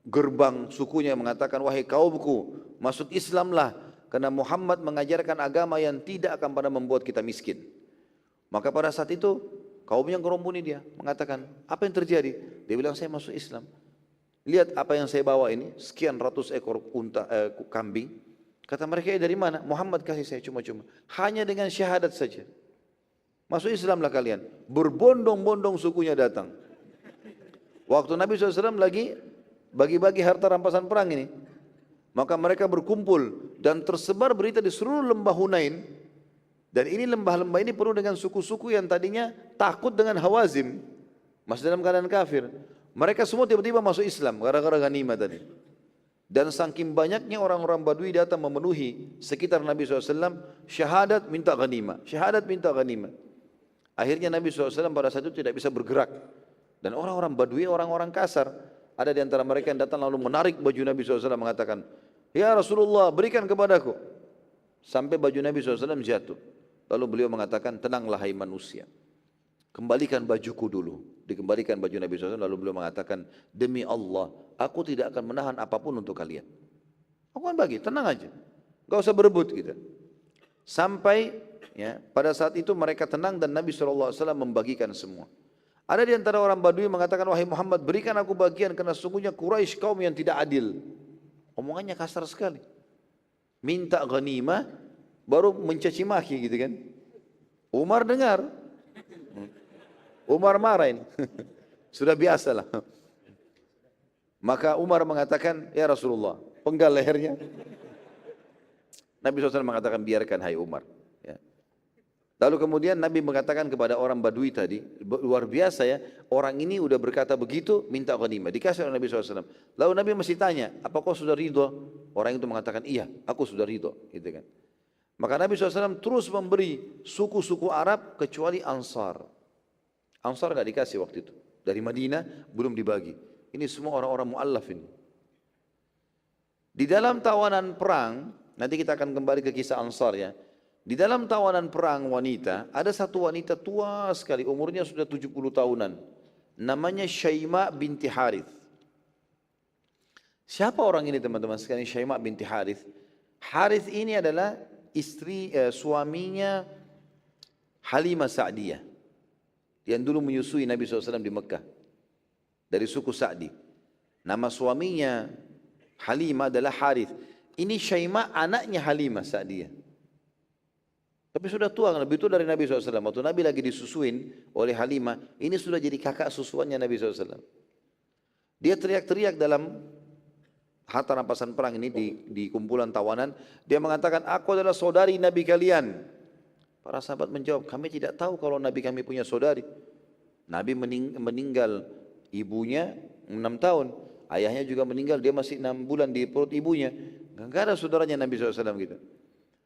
gerbang sukunya mengatakan, wahai kaumku, masuk Islamlah, karena Muhammad mengajarkan agama yang tidak akan pernah membuat kita miskin. Maka pada saat itu kaumnya ngeromboni dia, mengatakan, apa yang terjadi? Dia bilang, saya masuk Islam. Lihat apa yang saya bawa ini, sekian ratus ekor kambing. Kata mereka, dari mana? Muhammad kasih saya cuma-cuma. Hanya dengan syahadat saja. Masuk Islamlah kalian. Berbondong-bondong sukunya datang. Waktu Nabi SAW lagi bagi-bagi harta rampasan perang ini, maka mereka berkumpul dan tersebar berita di seluruh lembah Hunain. Dan ini lembah-lembah ini penuh dengan suku-suku yang tadinya takut dengan Hawazim, masih dalam keadaan kafir. Mereka semua tiba-tiba masuk Islam gara-gara ghanimah tadi. Dan saking banyaknya orang-orang Badui datang memenuhi sekitar Nabi SAW, syahadat minta ghanimah, syahadat minta ghanimah. Akhirnya Nabi SAW pada saat itu tidak bisa bergerak. Dan orang-orang Badui orang-orang kasar. Ada di antara mereka yang datang lalu menarik baju Nabi SAW mengatakan, ya Rasulullah, berikan kepadaku. Sampai baju Nabi SAW jatuh. Lalu beliau mengatakan, tenanglah hai manusia, kembalikan bajuku dulu. Dikembalikan baju Nabi SAW, lalu beliau mengatakan, demi Allah, aku tidak akan menahan apapun untuk kalian. Aku akan bagi, tenang aja, gak usah berebut gitu. Sampai ya, pada saat itu mereka tenang dan Nabi SAW membagikan semua. Ada di antara orang Badui mengatakan, wahai Muhammad, berikan aku bagian karena sungguhnya Quraisy kaum yang tidak adil. Omongannya kasar sekali. Minta ghanimah baru mencaci maki gitu kan. Umar dengar. Umar marah ini. Sudah biasa lah. Maka Umar mengatakan, ya Rasulullah, penggal lehernya. Nabi SAW mengatakan, biarkan hai Umar. Ya. Lalu kemudian Nabi mengatakan kepada orang Badui tadi, luar biasa ya, orang ini udah berkata begitu, minta ghanimah, dikasih oleh Nabi SAW. Lalu Nabi masih tanya, apa kau sudah ridho? Orang itu mengatakan, iya, aku sudah ridho. Gitu kan. Maka Nabi SAW terus memberi suku-suku Arab kecuali Ansar. Ansar nggak dikasih waktu itu. Dari Madinah belum dibagi. Ini semua orang-orang mu'allaf ini. Di dalam tawanan perang, nanti kita akan kembali ke kisah Ansar ya. Di dalam tawanan perang wanita, ada satu wanita tua sekali, umurnya sudah 70 tahunan. Namanya Syaima binti Harith. Siapa orang ini teman-teman sekalian, Syaima binti Harith? Harith ini adalah suaminya Halimah Sa'diyah. Yang dulu menyusui Nabi SAW di Mekah. Dari suku Sa'di. Nama suaminya Halimah adalah Harith. Ini Syaima anaknya Halimah Sa'diyah. Tapi sudah tua, lebih tua dari Nabi SAW. Waktu Nabi lagi disusuin oleh Halimah, ini sudah jadi kakak susuannya Nabi SAW. Dia teriak-teriak dalam harta rampasan perang ini di kumpulan tawanan. Dia mengatakan, aku adalah saudari Nabi kalian. Para sahabat menjawab, kami tidak tahu kalau Nabi kami punya saudari. Nabi meninggal ibunya 6 tahun. Ayahnya juga meninggal, dia masih 6 bulan di perut ibunya. Enggak ada saudaranya Nabi SAW gitu.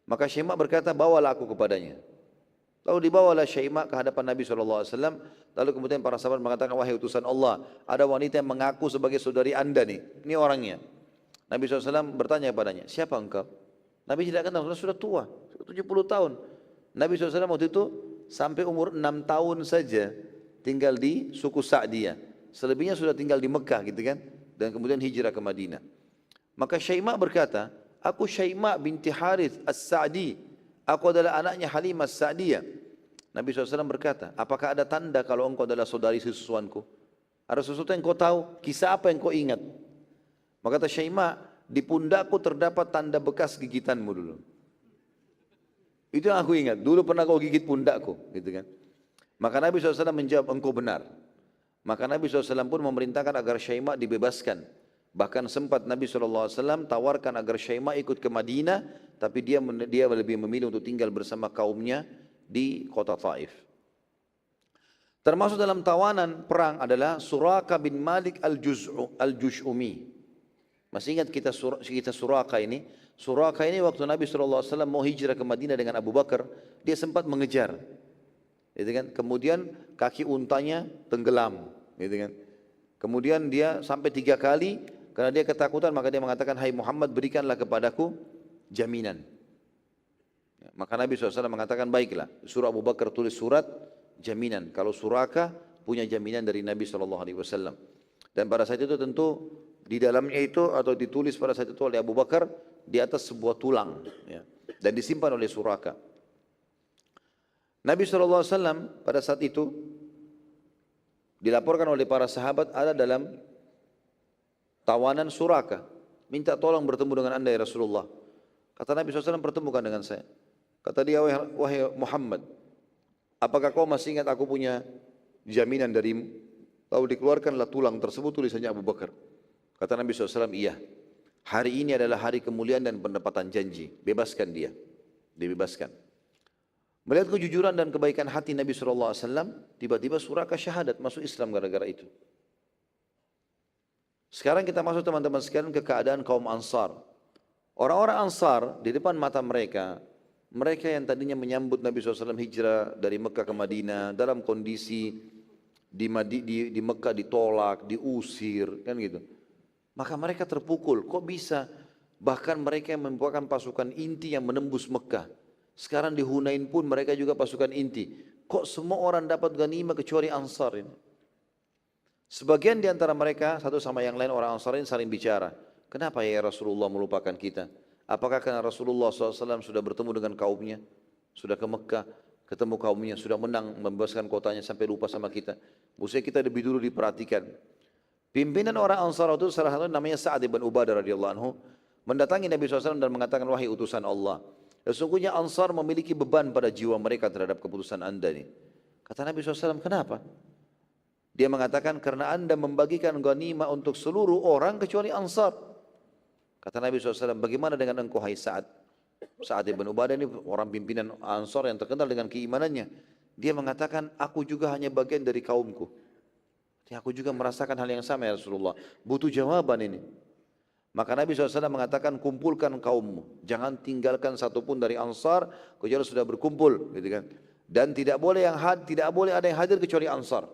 Maka Syaima berkata, bawalah aku kepadanya. Lalu dibawalah Syaima ke hadapan Nabi SAW. Lalu kemudian para sahabat mengatakan, wahai utusan Allah, ada wanita yang mengaku sebagai saudari anda nih. Ini orangnya. Nabi SAW bertanya kepadanya, siapa engkau? Nabi tidak kenal, sudah tua, 70 tahun. Nabi SAW waktu itu sampai umur 6 tahun saja tinggal di suku Sa'diyah. Selebihnya sudah tinggal di Mekah gitu kan. Dan kemudian hijrah ke Madinah. Maka Syaima berkata, aku Syaima binti Harith As-Sa'di. Aku adalah anaknya Halimah As-Sa'diyah. Nabi SAW berkata, apakah ada tanda kalau engkau adalah saudari susuanku? Ada sesuatu yang kau tahu? Kisah apa yang kau ingat? Maka kata Syaima, di pundakku terdapat tanda bekas gigitanmu dulu. Itu yang aku ingat. Dulu pernah kau gigit pundakku. Gitu kan. Maka Nabi SAW menjawab, engkau benar. Maka Nabi SAW pun memerintahkan agar Syaima dibebaskan. Bahkan sempat Nabi SAW tawarkan agar Syaima ikut ke Madinah, tapi dia lebih memilih untuk tinggal bersama kaumnya di kota Taif. Termasuk dalam tawanan perang adalah Suraka bin Malik al-Jush'umi. Masih ingat kita Suraka ini? Suraka ini waktu Nabi SAW mau hijrah ke Madinah dengan Abu Bakar, dia sempat mengejar. Gitu kan? Kemudian kaki untanya tenggelam. Gitu kan? Kemudian dia sampai 3 kali, karena dia ketakutan, maka dia mengatakan, hai Muhammad, berikanlah kepadaku jaminan. Maka Nabi SAW mengatakan, baiklah, suruh Abu Bakar tulis surat jaminan. Kalau Suraka punya jaminan dari Nabi SAW. Dan pada saat itu tentu di dalamnya itu atau ditulis pada saat itu oleh Abu Bakar di atas sebuah tulang. Ya, dan disimpan oleh Suraka. Nabi SAW pada saat itu dilaporkan oleh para sahabat ada dalam tawanan Suraka, minta tolong bertemu dengan anda ya Rasulullah. Kata Nabi SAW, pertemukan dengan saya. Kata dia, wahai Muhammad, apakah kau masih ingat aku punya jaminan darimu? Lalu dikeluarkanlah tulang tersebut, tulisannya Abu Bakar. Kata Nabi SAW, iya, hari ini adalah hari kemuliaan dan penepatan janji, bebaskan dia. Dibebaskan. Melihat kejujuran dan kebaikan hati Nabi SAW, tiba-tiba Suraka syahadat, masuk Islam gara-gara itu. Sekarang kita masuk teman-teman sekalian ke keadaan kaum Ansar. Orang-orang Ansar di depan mata mereka, mereka yang tadinya menyambut Nabi SAW hijrah dari Mekah ke Madinah dalam kondisi di Mekah ditolak, diusir, kan gitu. Maka mereka terpukul, kok bisa? Bahkan mereka yang membawakan pasukan inti yang menembus Mekah. Sekarang di Hunain pun mereka juga pasukan inti. Kok semua orang dapat ghanimah kecuali Ansar ini? Sebagian di antara mereka, satu sama yang lain orang Ansar ini saling bicara. Kenapa ya Rasulullah melupakan kita? Apakah karena Rasulullah SAW sudah bertemu dengan kaumnya? Sudah ke Mekah, ketemu kaumnya, sudah menang, membebaskan kotanya sampai lupa sama kita. Maksudnya kita lebih dulu diperhatikan. Pimpinan orang Ansar itu salah satu namanya Sa'ad bin Ubadah radhiyallahu anhu mendatangi Nabi SAW dan mengatakan, wahai utusan Allah, sesungguhnya Ansar memiliki beban pada jiwa mereka terhadap keputusan anda ini. Kata Nabi SAW, kenapa? Dia mengatakan, karena anda membagikan ghanimah untuk seluruh orang kecuali Ansar. Kata Nabi SAW, bagaimana dengan engkau hai Sa'ad? Sa'ad bin Ubadah ini orang pimpinan Ansar yang terkenal dengan keimanannya. Dia mengatakan, aku juga hanya bagian dari kaumku. Aku juga merasakan hal yang sama ya Rasulullah. Butuh jawaban ini. Maka Nabi SAW mengatakan, kumpulkan kaummu. Jangan tinggalkan satupun dari Ansar, kecuali sudah berkumpul. Gitu kan. Dan tidak boleh ada yang hadir kecuali Ansar.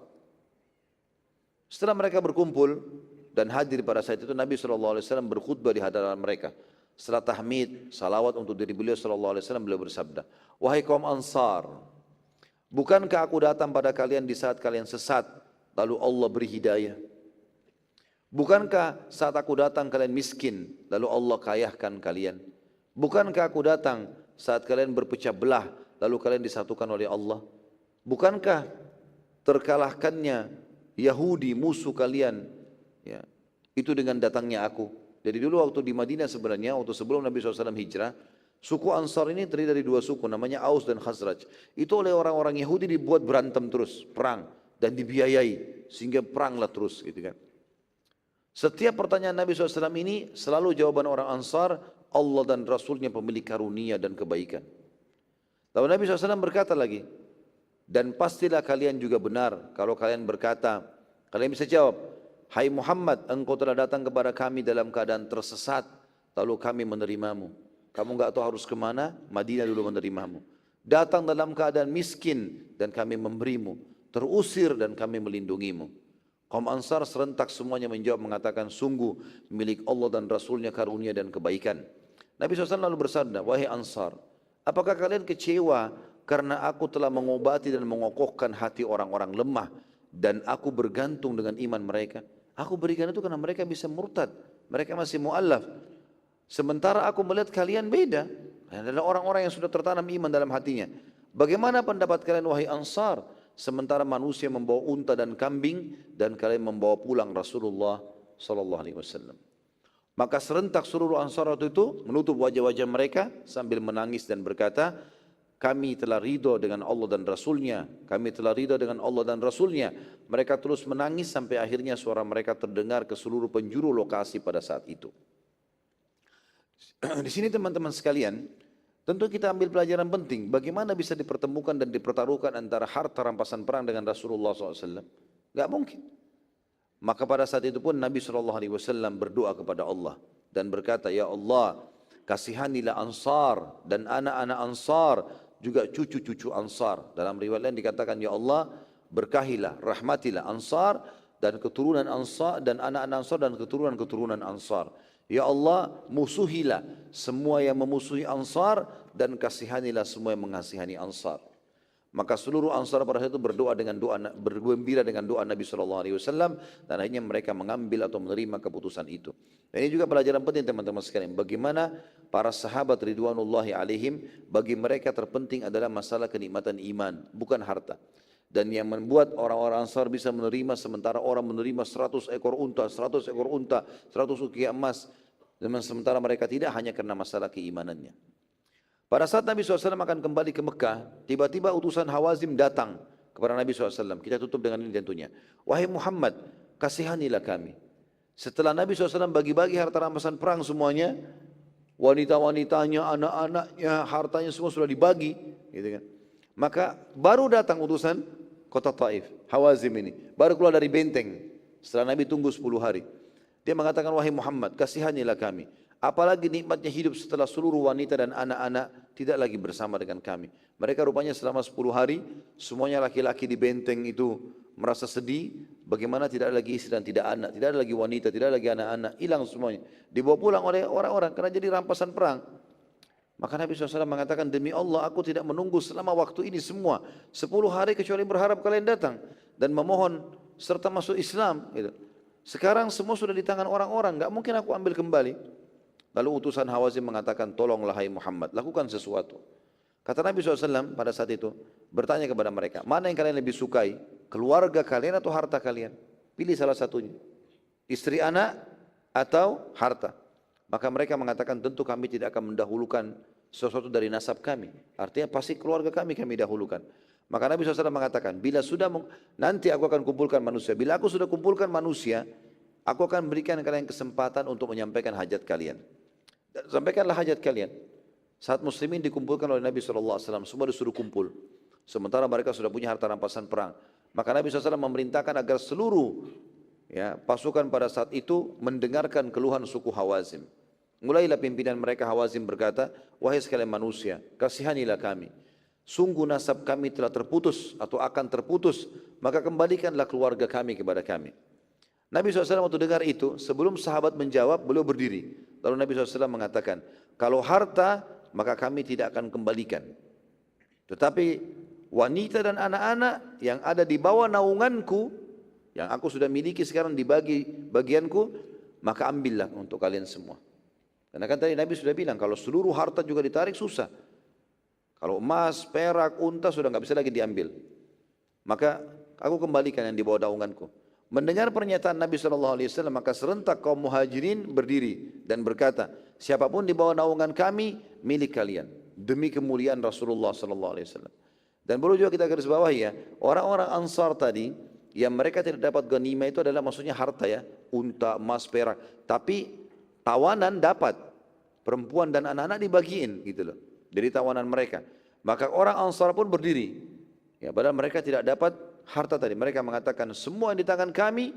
Setelah mereka berkumpul dan hadir pada saat itu, Nabi SAW berkhutbah di hadapan mereka. Setelah tahmid, salawat untuk diri beliau SAW, beliau bersabda, wahai kaum Ansar, bukankah aku datang pada kalian di saat kalian sesat, lalu Allah beri hidayah? Bukankah saat aku datang kalian miskin, lalu Allah kayahkan kalian? Bukankah aku datang saat kalian berpecah belah, lalu kalian disatukan oleh Allah? Bukankah terkalahkannya Yahudi musuh kalian, ya, itu dengan datangnya aku? Jadi dulu waktu di Madinah sebenarnya, waktu sebelum Nabi SAW hijrah, suku Ansar ini terdiri dari dua suku, namanya Aus dan Khazraj. Itu oleh orang-orang Yahudi dibuat berantem terus, perang, dan dibiayai, sehingga peranglah terus gitu kan. Setiap pertanyaan Nabi SAW ini, selalu jawaban orang Ansar, Allah dan Rasulnya pemilik karunia dan kebaikan. Lalu Nabi SAW berkata lagi, dan pastilah kalian juga benar, kalau kalian berkata, kalian bisa jawab, hai Muhammad, engkau telah datang kepada kami dalam keadaan tersesat, lalu kami menerimamu. Kamu enggak tahu harus kemana, Madinah dulu menerimamu. Datang dalam keadaan miskin, dan kami memberimu. Terusir, dan kami melindungimu. Kaum Ansar serentak semuanya menjawab mengatakan, sungguh milik Allah dan Rasulnya karunia dan kebaikan. Nabi SAW lalu bersabda, wahai Ansar, apakah kalian kecewa karena aku telah mengobati dan mengokohkan hati orang-orang lemah, dan aku bergantung dengan iman mereka? Aku berikan itu karena mereka bisa murtad, mereka masih mu'allaf. Sementara aku melihat kalian beda, kalian adalah orang-orang yang sudah tertanam iman dalam hatinya. Bagaimana pendapat kalian wahai Ansar? Sementara manusia membawa unta dan kambing, dan kalian membawa pulang Rasulullah SAW. Maka serentak seluruh Ansar waktu itu menutup wajah-wajah mereka sambil menangis dan berkata, kami telah ridho dengan Allah dan Rasulnya. Kami telah ridho dengan Allah dan Rasulnya. Mereka terus menangis sampai akhirnya suara mereka terdengar ke seluruh penjuru lokasi pada saat itu. Di sini teman-teman sekalian, tentu kita ambil pelajaran penting. Bagaimana bisa dipertemukan dan dipertaruhkan antara harta rampasan perang dengan Rasulullah SAW? Gak mungkin. Maka pada saat itu pun Nabi SAW berdoa kepada Allah dan berkata, ya Allah, kasihanilah Ansar dan anak-anak Ansar, juga cucu-cucu Ansar. Dalam riwayat lain dikatakan, ya Allah, berkahilah, rahmatilah Ansar dan keturunan Ansar dan anak-anak Ansar dan keturunan-keturunan Ansar. Ya Allah, musuhilah semua yang memusuhi Ansar dan kasihanilah semua yang mengasihani Ansar. Maka seluruh Ansar pada saat itu berdoa dengan doa, bergembira dengan doa Nabi SAW, dan akhirnya mereka mengambil atau menerima keputusan itu. Dan ini juga pelajaran penting teman-teman sekalian. Bagaimana para sahabat ridwanullahi alaihim, bagi mereka terpenting adalah masalah kenikmatan iman, bukan harta. Dan yang membuat orang-orang Ansar bisa menerima sementara orang menerima 100 ekor unta, 100 ekor unta, 100 ukiah emas. Dan sementara mereka tidak, hanya karena masalah keimanannya. Pada saat Nabi SAW akan kembali ke Mekah, tiba-tiba utusan Hawazim datang kepada Nabi SAW. Kita tutup dengan ini tentunya. Wahai Muhammad, kasihanilah kami. Setelah Nabi SAW bagi-bagi harta rampasan perang semuanya, wanita-wanitanya, anak-anaknya, hartanya semua sudah dibagi. Gitu kan. Maka baru datang utusan kota Taif, Hawazim ini. Baru keluar dari benteng setelah Nabi tunggu 10 hari. Dia mengatakan, wahai Muhammad, kasihanilah kami. Apalagi nikmatnya hidup setelah seluruh wanita dan anak-anak tidak lagi bersama dengan kami. Mereka rupanya selama 10 hari, semuanya laki-laki di benteng itu merasa sedih. Bagaimana tidak ada lagi istri dan tidak anak, tidak ada lagi wanita, tidak ada lagi anak-anak. Hilang semuanya. Dibawa pulang oleh orang-orang karena jadi rampasan perang. Maka Nabi SAW mengatakan, demi Allah aku tidak menunggu selama waktu ini semua 10 hari kecuali berharap kalian datang dan memohon serta masuk Islam. Gitu. Sekarang semua sudah di tangan orang-orang, gak mungkin aku ambil kembali. Lalu utusan Hawazim mengatakan, tolonglah hai Muhammad, lakukan sesuatu. Kata Nabi SAW pada saat itu, bertanya kepada mereka, mana yang kalian lebih sukai? Keluarga kalian atau harta kalian? Pilih salah satunya. Istri, anak, atau harta. Maka mereka mengatakan, tentu kami tidak akan mendahulukan sesuatu dari nasab kami. Artinya pasti keluarga kami dahulukan. Maka Nabi SAW mengatakan, bila sudah nanti aku akan kumpulkan manusia. Bila aku sudah kumpulkan manusia, aku akan berikan kalian kesempatan untuk menyampaikan hajat kalian. Dan sampaikanlah hajat kalian. Saat muslimin dikumpulkan oleh Nabi SAW, semua disuruh kumpul. Sementara mereka sudah punya harta rampasan perang. Maka Nabi SAW memerintahkan agar seluruh pasukan pada saat itu mendengarkan keluhan suku Hawazim. Mulailah pimpinan mereka Hawazim berkata, wahai sekalian manusia, kasihanilah kami. Sungguh nasab kami telah terputus atau akan terputus, maka kembalikanlah keluarga kami kepada kami. Nabi SAW waktu dengar itu, sebelum sahabat menjawab, beliau berdiri. Lalu Nabi SAW mengatakan, kalau harta, maka kami tidak akan kembalikan. Tetapi wanita dan anak-anak yang ada di bawah naunganku, yang aku sudah miliki sekarang dibagi bagianku, maka ambillah untuk kalian semua. Karena kan tadi Nabi sudah bilang, kalau seluruh harta juga ditarik susah. Kalau emas, perak, unta sudah nggak bisa lagi diambil. Maka aku kembalikan yang di bawah naunganku. Mendengar pernyataan Nabi SAW, maka serentak kaum muhajirin berdiri dan berkata, siapapun di bawah naungan kami, milik kalian. Demi kemuliaan Rasulullah SAW. Dan perlu juga kita garis bawahi ya, orang-orang Ansar tadi, yang mereka tidak dapat ghanimah itu adalah maksudnya harta ya, unta, emas, perak. Tapi tawanan dapat, perempuan dan anak-anak dibagiin gitu loh, dari tawanan mereka. Maka orang Ansar pun berdiri, ya, padahal mereka tidak dapat harta tadi. Mereka mengatakan semua yang di tangan kami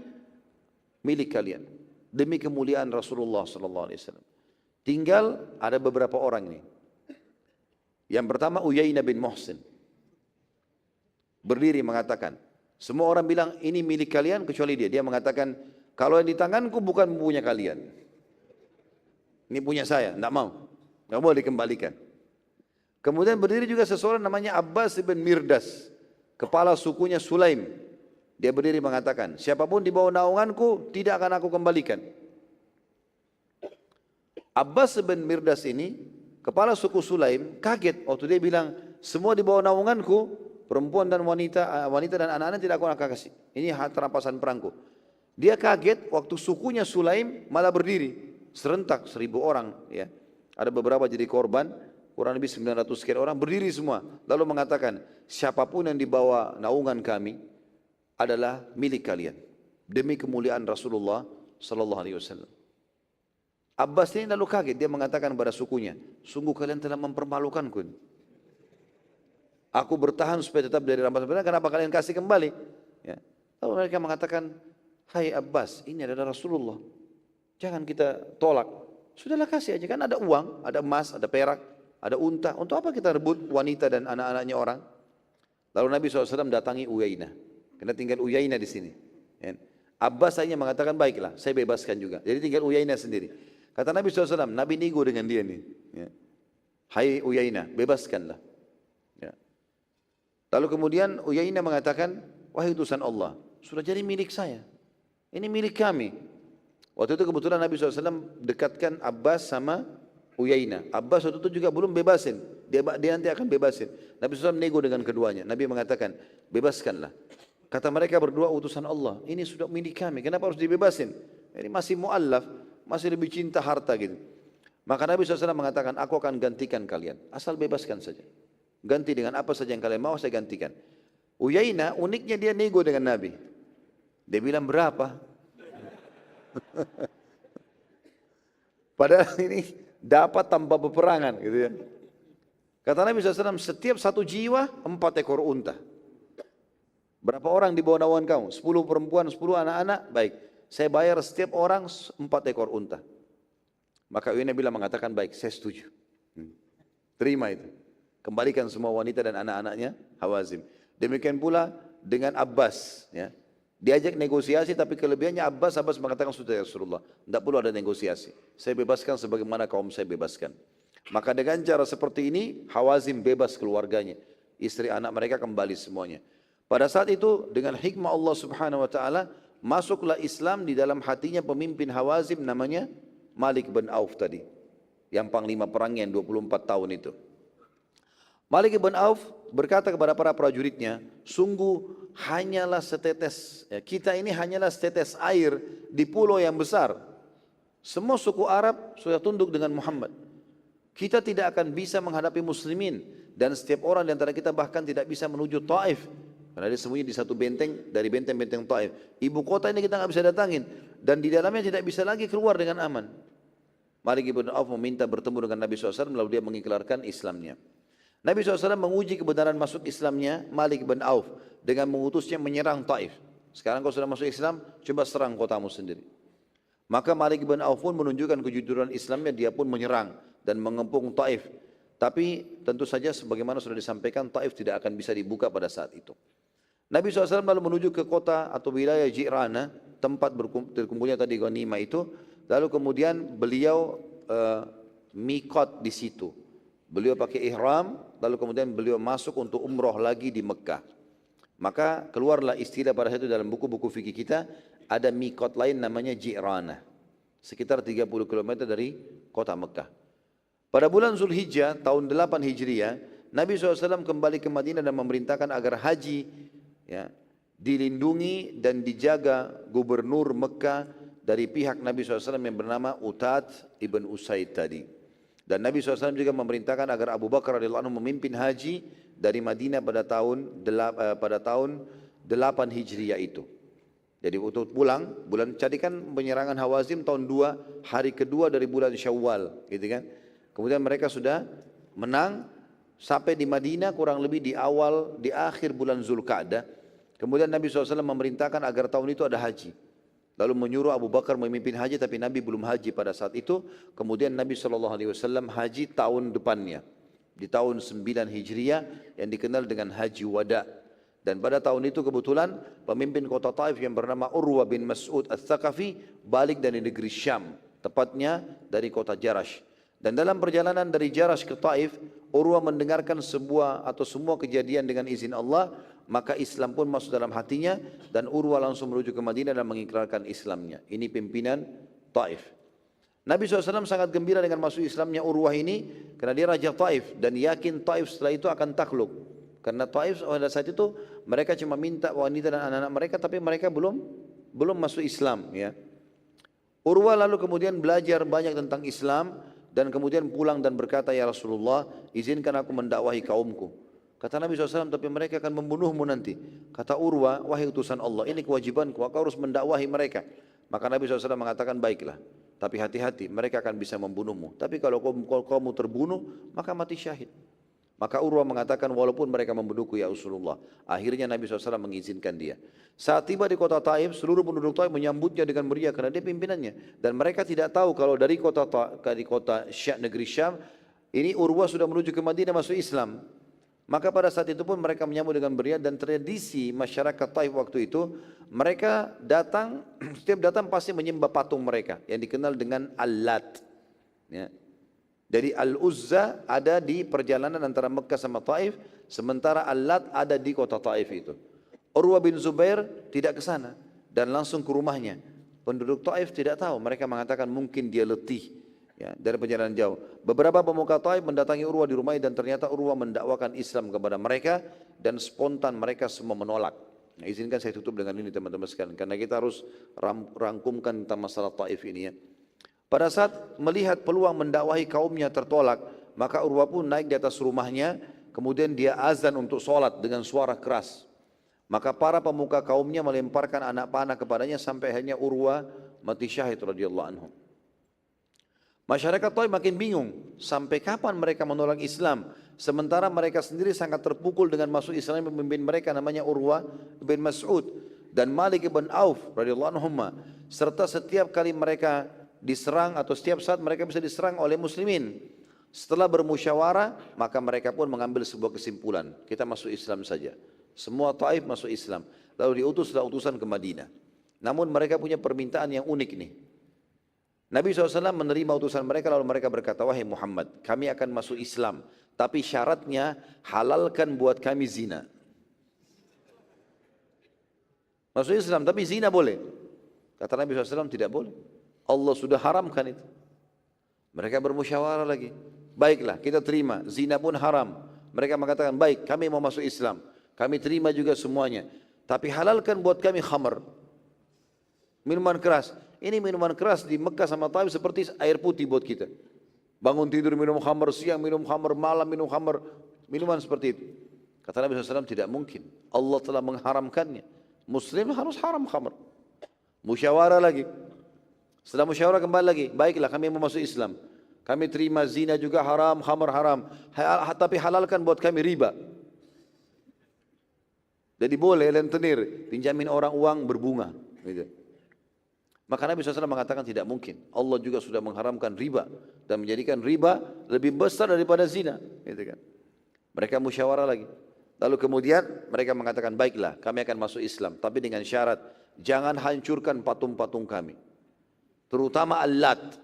milik kalian demi kemuliaan Rasulullah SAW. Tinggal ada beberapa orang ini. Yang pertama Uyainah bin Muhsin berdiri mengatakan, semua orang bilang ini milik kalian kecuali dia. Dia mengatakan, kalau yang di tanganku bukan punya kalian, ini punya saya, tidak mau, tidak boleh dikembalikan. Kemudian berdiri juga seseorang namanya Abbas bin Mirdas, kepala sukunya Sulaim. Dia berdiri mengatakan, siapapun di bawah naunganku tidak akan aku kembalikan. Abbas bin Mirdas ini, kepala suku Sulaim, kaget waktu dia bilang, semua di bawah naunganku, perempuan dan wanita dan anak-anak tidak aku akan kasih. Ini harta rampasan perangku. Dia kaget waktu sukunya Sulaim malah berdiri, serentak 1.000 orang. Ya. Ada beberapa jadi korban, kurang lebih 900 sekian orang berdiri semua. Lalu mengatakan, siapapun yang dibawa naungan kami adalah milik kalian. Demi kemuliaan Rasulullah Sallallahu Alaihi Wasallam. Abbas ini lalu kaget, dia mengatakan kepada sukunya, sungguh kalian telah mempermalukanku. Aku bertahan supaya tetap dari rampasan perang, kenapa kalian kasih kembali? Ya. Lalu mereka mengatakan, hai Abbas, ini adalah Rasulullah. Jangan kita tolak. Sudahlah kasih aja, kan ada uang, ada emas, ada perak, ada unta. Untuk apa kita rebut wanita dan anak-anaknya orang? Lalu Nabi SAW datangi Uyainah. Karena tinggal Uyainah di sini. Abbas hanya mengatakan, baiklah, saya bebaskan juga. Jadi tinggal Uyainah sendiri. Kata Nabi SAW, Nabi nego dengan dia nih. Ya. Hai Uyainah, bebaskanlah. Ya. Lalu kemudian Uyainah mengatakan, wahai utusan Allah, sudah jadi milik saya. Ini milik kami. Waktu itu kebetulan Nabi SAW dekatkan Abbas sama Uyainah. Abbas waktu itu juga belum bebasin. Dia nanti akan bebasin. Nabi SAW nego dengan keduanya. Nabi mengatakan, bebaskanlah. Kata mereka berdua, utusan Allah, ini sudah milik kami, kenapa harus dibebasin? Ini masih mu'allaf, masih lebih cinta harta gitu. Maka Nabi SAW mengatakan, aku akan gantikan kalian, asal bebaskan saja. Ganti dengan apa saja yang kalian mau, saya gantikan. Uyainah, uniknya dia nego dengan Nabi. Dia bilang, berapa? Padahal ini dapat tanpa peperangan gitu ya. Kata Nabi SAW, setiap satu jiwa 4 ekor unta. Berapa orang di bawah naungan kamu? 10 perempuan, 10 anak-anak, baik. Saya bayar setiap orang 4 ekor unta. Maka Uyainah bilang mengatakan, baik, saya setuju. Terima itu. Kembalikan semua wanita dan anak-anaknya Hawazim. Demikian pula dengan Abbas. Ya. Diajak negosiasi, tapi kelebihannya Abbas mengatakan, sudah ya Rasulullah, tidak perlu ada negosiasi. Saya bebaskan sebagaimana kaum saya bebaskan. Maka dengan cara seperti ini, Hawazim bebas keluarganya. Istri anak mereka kembali semuanya. Pada saat itu dengan hikmah Allah Subhanahu wa taala masuklah Islam di dalam hatinya pemimpin Hawazim namanya Malik bin Auf tadi. Yang panglima perangnya yang 24 tahun itu. Malik bin Auf berkata kepada para prajuritnya, sungguh hanyalah setetes, ya, kita ini hanyalah setetes air di pulau yang besar. Semua suku Arab sudah tunduk dengan Muhammad. Kita tidak akan bisa menghadapi muslimin dan setiap orang di antara kita bahkan tidak bisa menuju Taif. Karena dia sembunyi di satu benteng dari benteng-benteng Taif. Ibu kota ini kita nggak bisa datangin dan di dalamnya tidak bisa lagi keluar dengan aman. Malik ibn Auf meminta bertemu dengan Nabi SAW lalu dia mengikrarkan Islamnya. Nabi SAW menguji kebenaran masuk Islamnya Malik ibn Auf dengan mengutusnya menyerang Taif. Sekarang kau sudah masuk Islam, coba serang kotamu sendiri. Maka Malik ibn Auf pun menunjukkan kejujuran Islamnya, dia pun menyerang dan mengepung Taif. Tapi tentu saja sebagaimana sudah disampaikan, Taif tidak akan bisa dibuka pada saat itu. Nabi SAW lalu menuju ke kota atau wilayah Ji'rana, tempat terkumpulnya tadi ghanimah itu. Lalu kemudian beliau mikot di situ. Beliau pakai ihram, lalu kemudian beliau masuk untuk umroh lagi di Mekah. Maka keluarlah istilah pada saat itu dalam buku-buku fikih kita, ada mikot lain namanya Ji'rana. Sekitar 30 km dari kota Mekah. Pada bulan Zulhijjah tahun 8 Hijriah, Nabi SAW kembali ke Madinah dan memerintahkan agar haji dilindungi dan dijaga gubernur Mekah dari pihak Nabi SAW yang bernama Utad ibn Usaid tadi. Dan Nabi SAW juga memerintahkan agar Abu Bakar radhiyallahu anhu memimpin haji dari Madinah pada tahun 8 Hijriah itu. Jadi untuk pulang, jadi kan penyerangan Hawazim tahun 2, hari kedua dari bulan Syawal, gitu kan. Kemudian mereka sudah menang sampai di Madinah kurang lebih di akhir bulan Zulqa'dah. Kemudian Nabi SAW memerintahkan agar tahun itu ada haji. Lalu menyuruh Abu Bakar memimpin haji, tapi Nabi belum haji pada saat itu. Kemudian Nabi SAW haji tahun depannya, di tahun 9 Hijriah yang dikenal dengan Haji Wada. Dan pada tahun itu kebetulan pemimpin kota Taif yang bernama Urwa bin Mas'ud Al-Thaqafi balik dari negeri Syam, tepatnya dari kota Jarash. Dan dalam perjalanan dari Jarash ke Taif, Urwa mendengarkan semua kejadian dengan izin Allah, maka Islam pun masuk dalam hatinya dan Urwa langsung menuju ke Madinah dan mengikrarkan Islamnya. Ini pimpinan Taif. Nabi SAW sangat gembira dengan masuk Islamnya Urwah ini karena dia raja Taif dan yakin Taif setelah itu akan takluk. Karena Taif pada saat itu mereka cuma minta wanita dan anak-anak mereka, tapi mereka belum masuk Islam. Ya. Urwah lalu kemudian belajar banyak tentang Islam dan kemudian pulang dan berkata, ya Rasulullah, izinkan aku mendakwahi kaumku. Kata Nabi SAW, tapi mereka akan membunuhmu nanti. Kata Urwah, wahai utusan Allah, ini kewajibanku, aku harus mendakwahi mereka. Maka Nabi SAW mengatakan, baiklah, tapi hati-hati, mereka akan bisa membunuhmu. Tapi kalau kamu terbunuh, maka mati syahid. Maka Urwah mengatakan, walaupun mereka membunuhku ya Rasulullah. Akhirnya Nabi SAW mengizinkan dia. Saat tiba di kota Taif, seluruh penduduk Taif menyambutnya dengan meriah karena dia pimpinannya. Dan mereka tidak tahu kalau dari kota negeri Syam, ini Urwah sudah menuju ke Madinah masuk Islam. Maka pada saat itu pun mereka menyambut dengan meriah, dan tradisi masyarakat Taif waktu itu, mereka datang, setiap datang pasti menyembah patung mereka yang dikenal dengan Al-Lat. Ya. Jadi Al-Uzza ada di perjalanan antara Mekah sama Taif, sementara Al-Lat ada di kota Taif itu. Urwah bin Zubair tidak ke sana dan langsung ke rumahnya. Penduduk Taif tidak tahu, mereka mengatakan mungkin dia letih ya, dari perjalanan jauh. Beberapa pemuka Taif mendatangi Urwah di rumahnya dan ternyata Urwah mendakwakan Islam kepada mereka dan spontan mereka semua menolak. Nah, izinkan saya tutup dengan ini teman-teman sekalian, karena kita harus rangkumkan tentang masalah Taif ini ya. Pada saat melihat peluang mendakwahi kaumnya tertolak, maka Urwah pun naik di atas rumahnya, kemudian dia azan untuk sholat dengan suara keras. Maka para pemuka kaumnya melemparkan anak panah kepadanya sampai akhirnya Urwah mati syahid radhiyallahu anhu. Masyarakat Taif makin bingung, sampai kapan mereka menolak Islam, sementara mereka sendiri sangat terpukul dengan masuk Islam pemimpin mereka namanya Urwah bin Mas'ud dan Malik ibn Auf radhiyallahu anhuma, serta setiap kali mereka diserang atau setiap saat mereka bisa diserang oleh muslimin. Setelah bermusyawarah, maka mereka pun mengambil sebuah kesimpulan, kita masuk Islam saja. Semua Taif masuk Islam, lalu diutuslah utusan ke Madinah. Namun mereka punya permintaan yang unik nih. Nabi SAW menerima utusan mereka, lalu mereka berkata, wahai Muhammad, kami akan masuk Islam, tapi syaratnya halalkan buat kami zina. Masuk Islam tapi zina boleh? Kata Nabi SAW, tidak boleh, Allah sudah haramkan itu. Mereka bermusyawarah lagi, baiklah kita terima, zina pun haram. Mereka mengatakan, baik kami mau masuk Islam, kami terima juga semuanya, tapi halalkan buat kami khamr, minuman keras. Ini minuman keras di Mekah sama Taif seperti air putih buat kita. Bangun tidur minum khamr, siang minum khamr, malam minum khamr, minuman seperti itu. Kata Nabi SAW, tidak mungkin, Allah telah mengharamkannya. Muslim harus haram khamr. Musyawarah lagi. Setelah musyawarah kembali lagi, baiklah kami mau masuk Islam. Kami terima zina juga haram, khamar haram, tapi halalkan buat kami riba. Jadi boleh rentenir, pinjamin orang uang berbunga. Gitu. Maka Nabi SAW mengatakan tidak mungkin. Allah juga sudah mengharamkan riba dan menjadikan riba lebih besar daripada zina. Gitu kan. Mereka musyawarah lagi. Lalu kemudian mereka mengatakan baiklah kami akan masuk Islam. Tapi dengan syarat jangan hancurkan patung-patung kami. Terutama Al-Lat.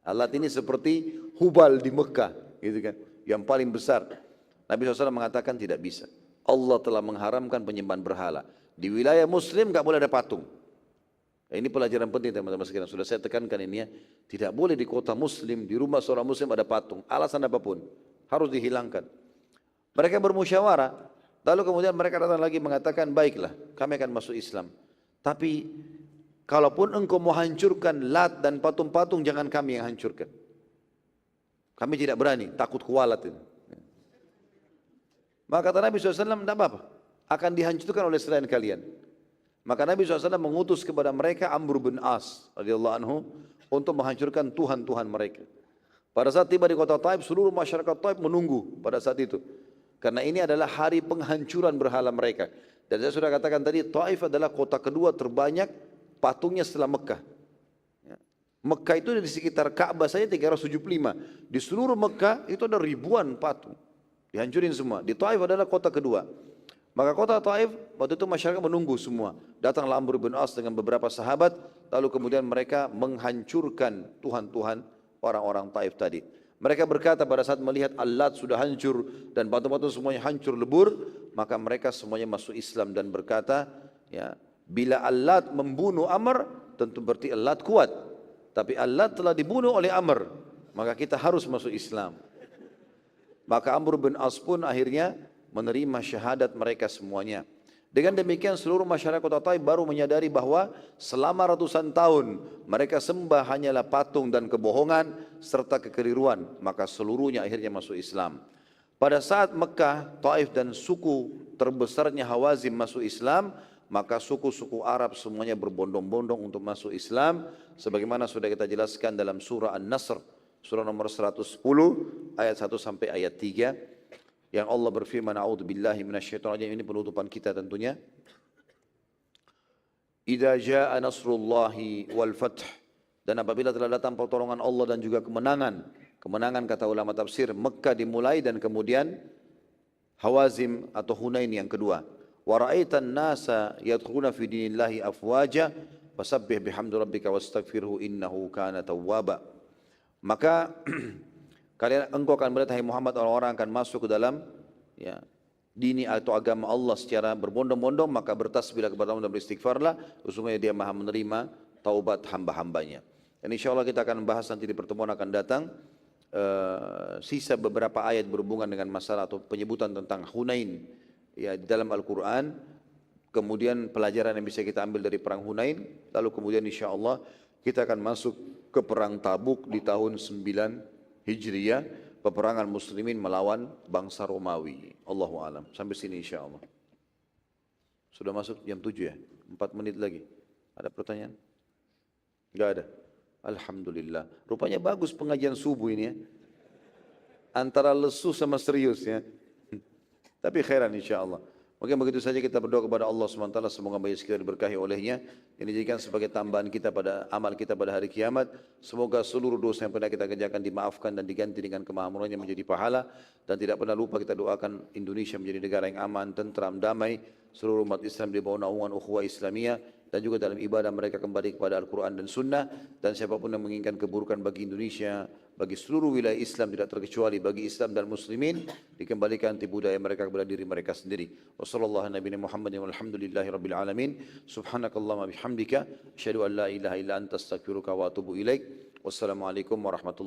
Al-Lat ini seperti Hubal di Mekah. Gitu kan. Yang paling besar. Nabi SAW mengatakan tidak bisa. Allah telah mengharamkan penyembahan berhala. Di wilayah Muslim gak boleh ada patung. Ini pelajaran penting teman-teman sekalian. Sudah saya tekankan ini ya. Tidak boleh di kota Muslim, di rumah seorang Muslim ada patung. Alasan apapun. Harus dihilangkan. Mereka bermusyawarah. Lalu kemudian mereka datang lagi mengatakan, baiklah kami akan masuk Islam. Tapi kalaupun engkau mau hancurkan Lat dan patung-patung, jangan kami yang hancurkan. Kami tidak berani, takut kualat itu. Maka kata Nabi SAW, tidak apa-apa. Akan dihancurkan oleh selain kalian. Maka Nabi SAW mengutus kepada mereka Amr bin As radhiyallahu anhu untuk menghancurkan Tuhan-Tuhan mereka. Pada saat tiba di kota Taif, seluruh masyarakat Taif menunggu pada saat itu. Karena ini adalah hari penghancuran berhala mereka. Dan saya sudah katakan tadi, Taif adalah kota kedua terbanyak patungnya setelah Mekah. Mekah itu di sekitar Ka'bah saja 375. Di seluruh Mekah itu ada ribuan patung. Dihancurin semua. Di Taif adalah kota kedua. Maka kota Taif, waktu itu masyarakat menunggu semua. Datanglah Amr bin As dengan beberapa sahabat, lalu kemudian mereka menghancurkan Tuhan-Tuhan orang-orang Taif tadi. Mereka berkata pada saat melihat Al-Lat sudah hancur dan patung-patung semuanya hancur lebur, maka mereka semuanya masuk Islam dan berkata, ya, bila Al-Lat membunuh Amr, tentu berarti Al-Lat kuat. Tapi Al-Lat telah dibunuh oleh Amr, maka kita harus masuk Islam. Maka Amr bin As pun akhirnya menerima syahadat mereka semuanya. Dengan demikian seluruh masyarakat kota Taif baru menyadari bahwa selama ratusan tahun mereka sembah hanyalah patung dan kebohongan serta kekeliruan. Maka seluruhnya akhirnya masuk Islam. Pada saat Mekah, Taif dan suku terbesarnya Hawazim masuk Islam, maka suku-suku Arab semuanya berbondong-bondong untuk masuk Islam. Sebagaimana sudah kita jelaskan dalam surah An-Nasr, surah nomor 110 ayat 1 sampai ayat 3. Yang Allah berfirman, a'udzubillahi minasyaitonir rajim, ini penutupan kita tentunya. Idza jaa nasrullahi wal fath, dan apabila telah datang pertolongan Allah dan juga kemenangan. Kemenangan kata ulama tafsir, Mekah dimulai dan kemudian Hawazim atau Hunain yang kedua. Wa ra'aitan nasa yadkhuluna fi dinillahi afwaja fasabbih bihamdi rabbika wastaghfirhu innahu kana tawwaba. Maka engkau akan melihat, hai Muhammad, orang-orang akan masuk ke dalam ya, dini atau agama Allah secara berbondong-bondong, maka bertasbihlah kepada Allah dan beristighfarlah, sesungguhnya dia maha menerima taubat hamba-hambanya. Dan insya Allah kita akan bahas nanti di pertemuan akan datang sisa beberapa ayat berhubungan dengan masalah atau penyebutan tentang Hunain ya, di dalam Al-Quran. Kemudian pelajaran yang bisa kita ambil dari perang Hunain, lalu kemudian insya Allah kita akan masuk ke perang Tabuk di tahun 9 Hijriyah, peperangan muslimin melawan bangsa Romawi. Allahu a'lam. Sampai sini insyaallah. Sudah masuk jam 7 ya? 4 menit lagi. Ada pertanyaan? Enggak ada. Alhamdulillah. Rupanya bagus pengajian subuh ini ya. Antara lesu sama serius ya. Tapi khairan insyaallah. Mungkin begitu saja, kita berdoa kepada Allah SWT, semoga banyak sekali diberkahi olehnya. Ini dijadikan sebagai tambahan kita pada amal kita pada hari kiamat. Semoga seluruh dosa yang pernah kita kerjakan dimaafkan dan diganti dengan kemahamurannya menjadi pahala. Dan tidak pernah lupa kita doakan Indonesia menjadi negara yang aman, tentram, damai. Seluruh umat Islam di bawah naungan ukhuwah Islamiyah. Dan juga dalam ibadah mereka kembali kepada Al-Quran dan Sunnah. Dan siapapun yang menginginkan keburukan bagi Indonesia, bagi seluruh wilayah Islam, tidak terkecuali bagi Islam dan Muslimin, dikembalikan anti budaya mereka kepada diri mereka sendiri. Wassalamualaikum warahmatullahi wabarakatuh. Walhamdulillahi rabbil alamin. Subhanakallahumma bihamdika asyhadu an la ilaha illa anta astaghfiruka wa atubu ilaik. Wassalamualaikum warahmatullahi wabarakatuh.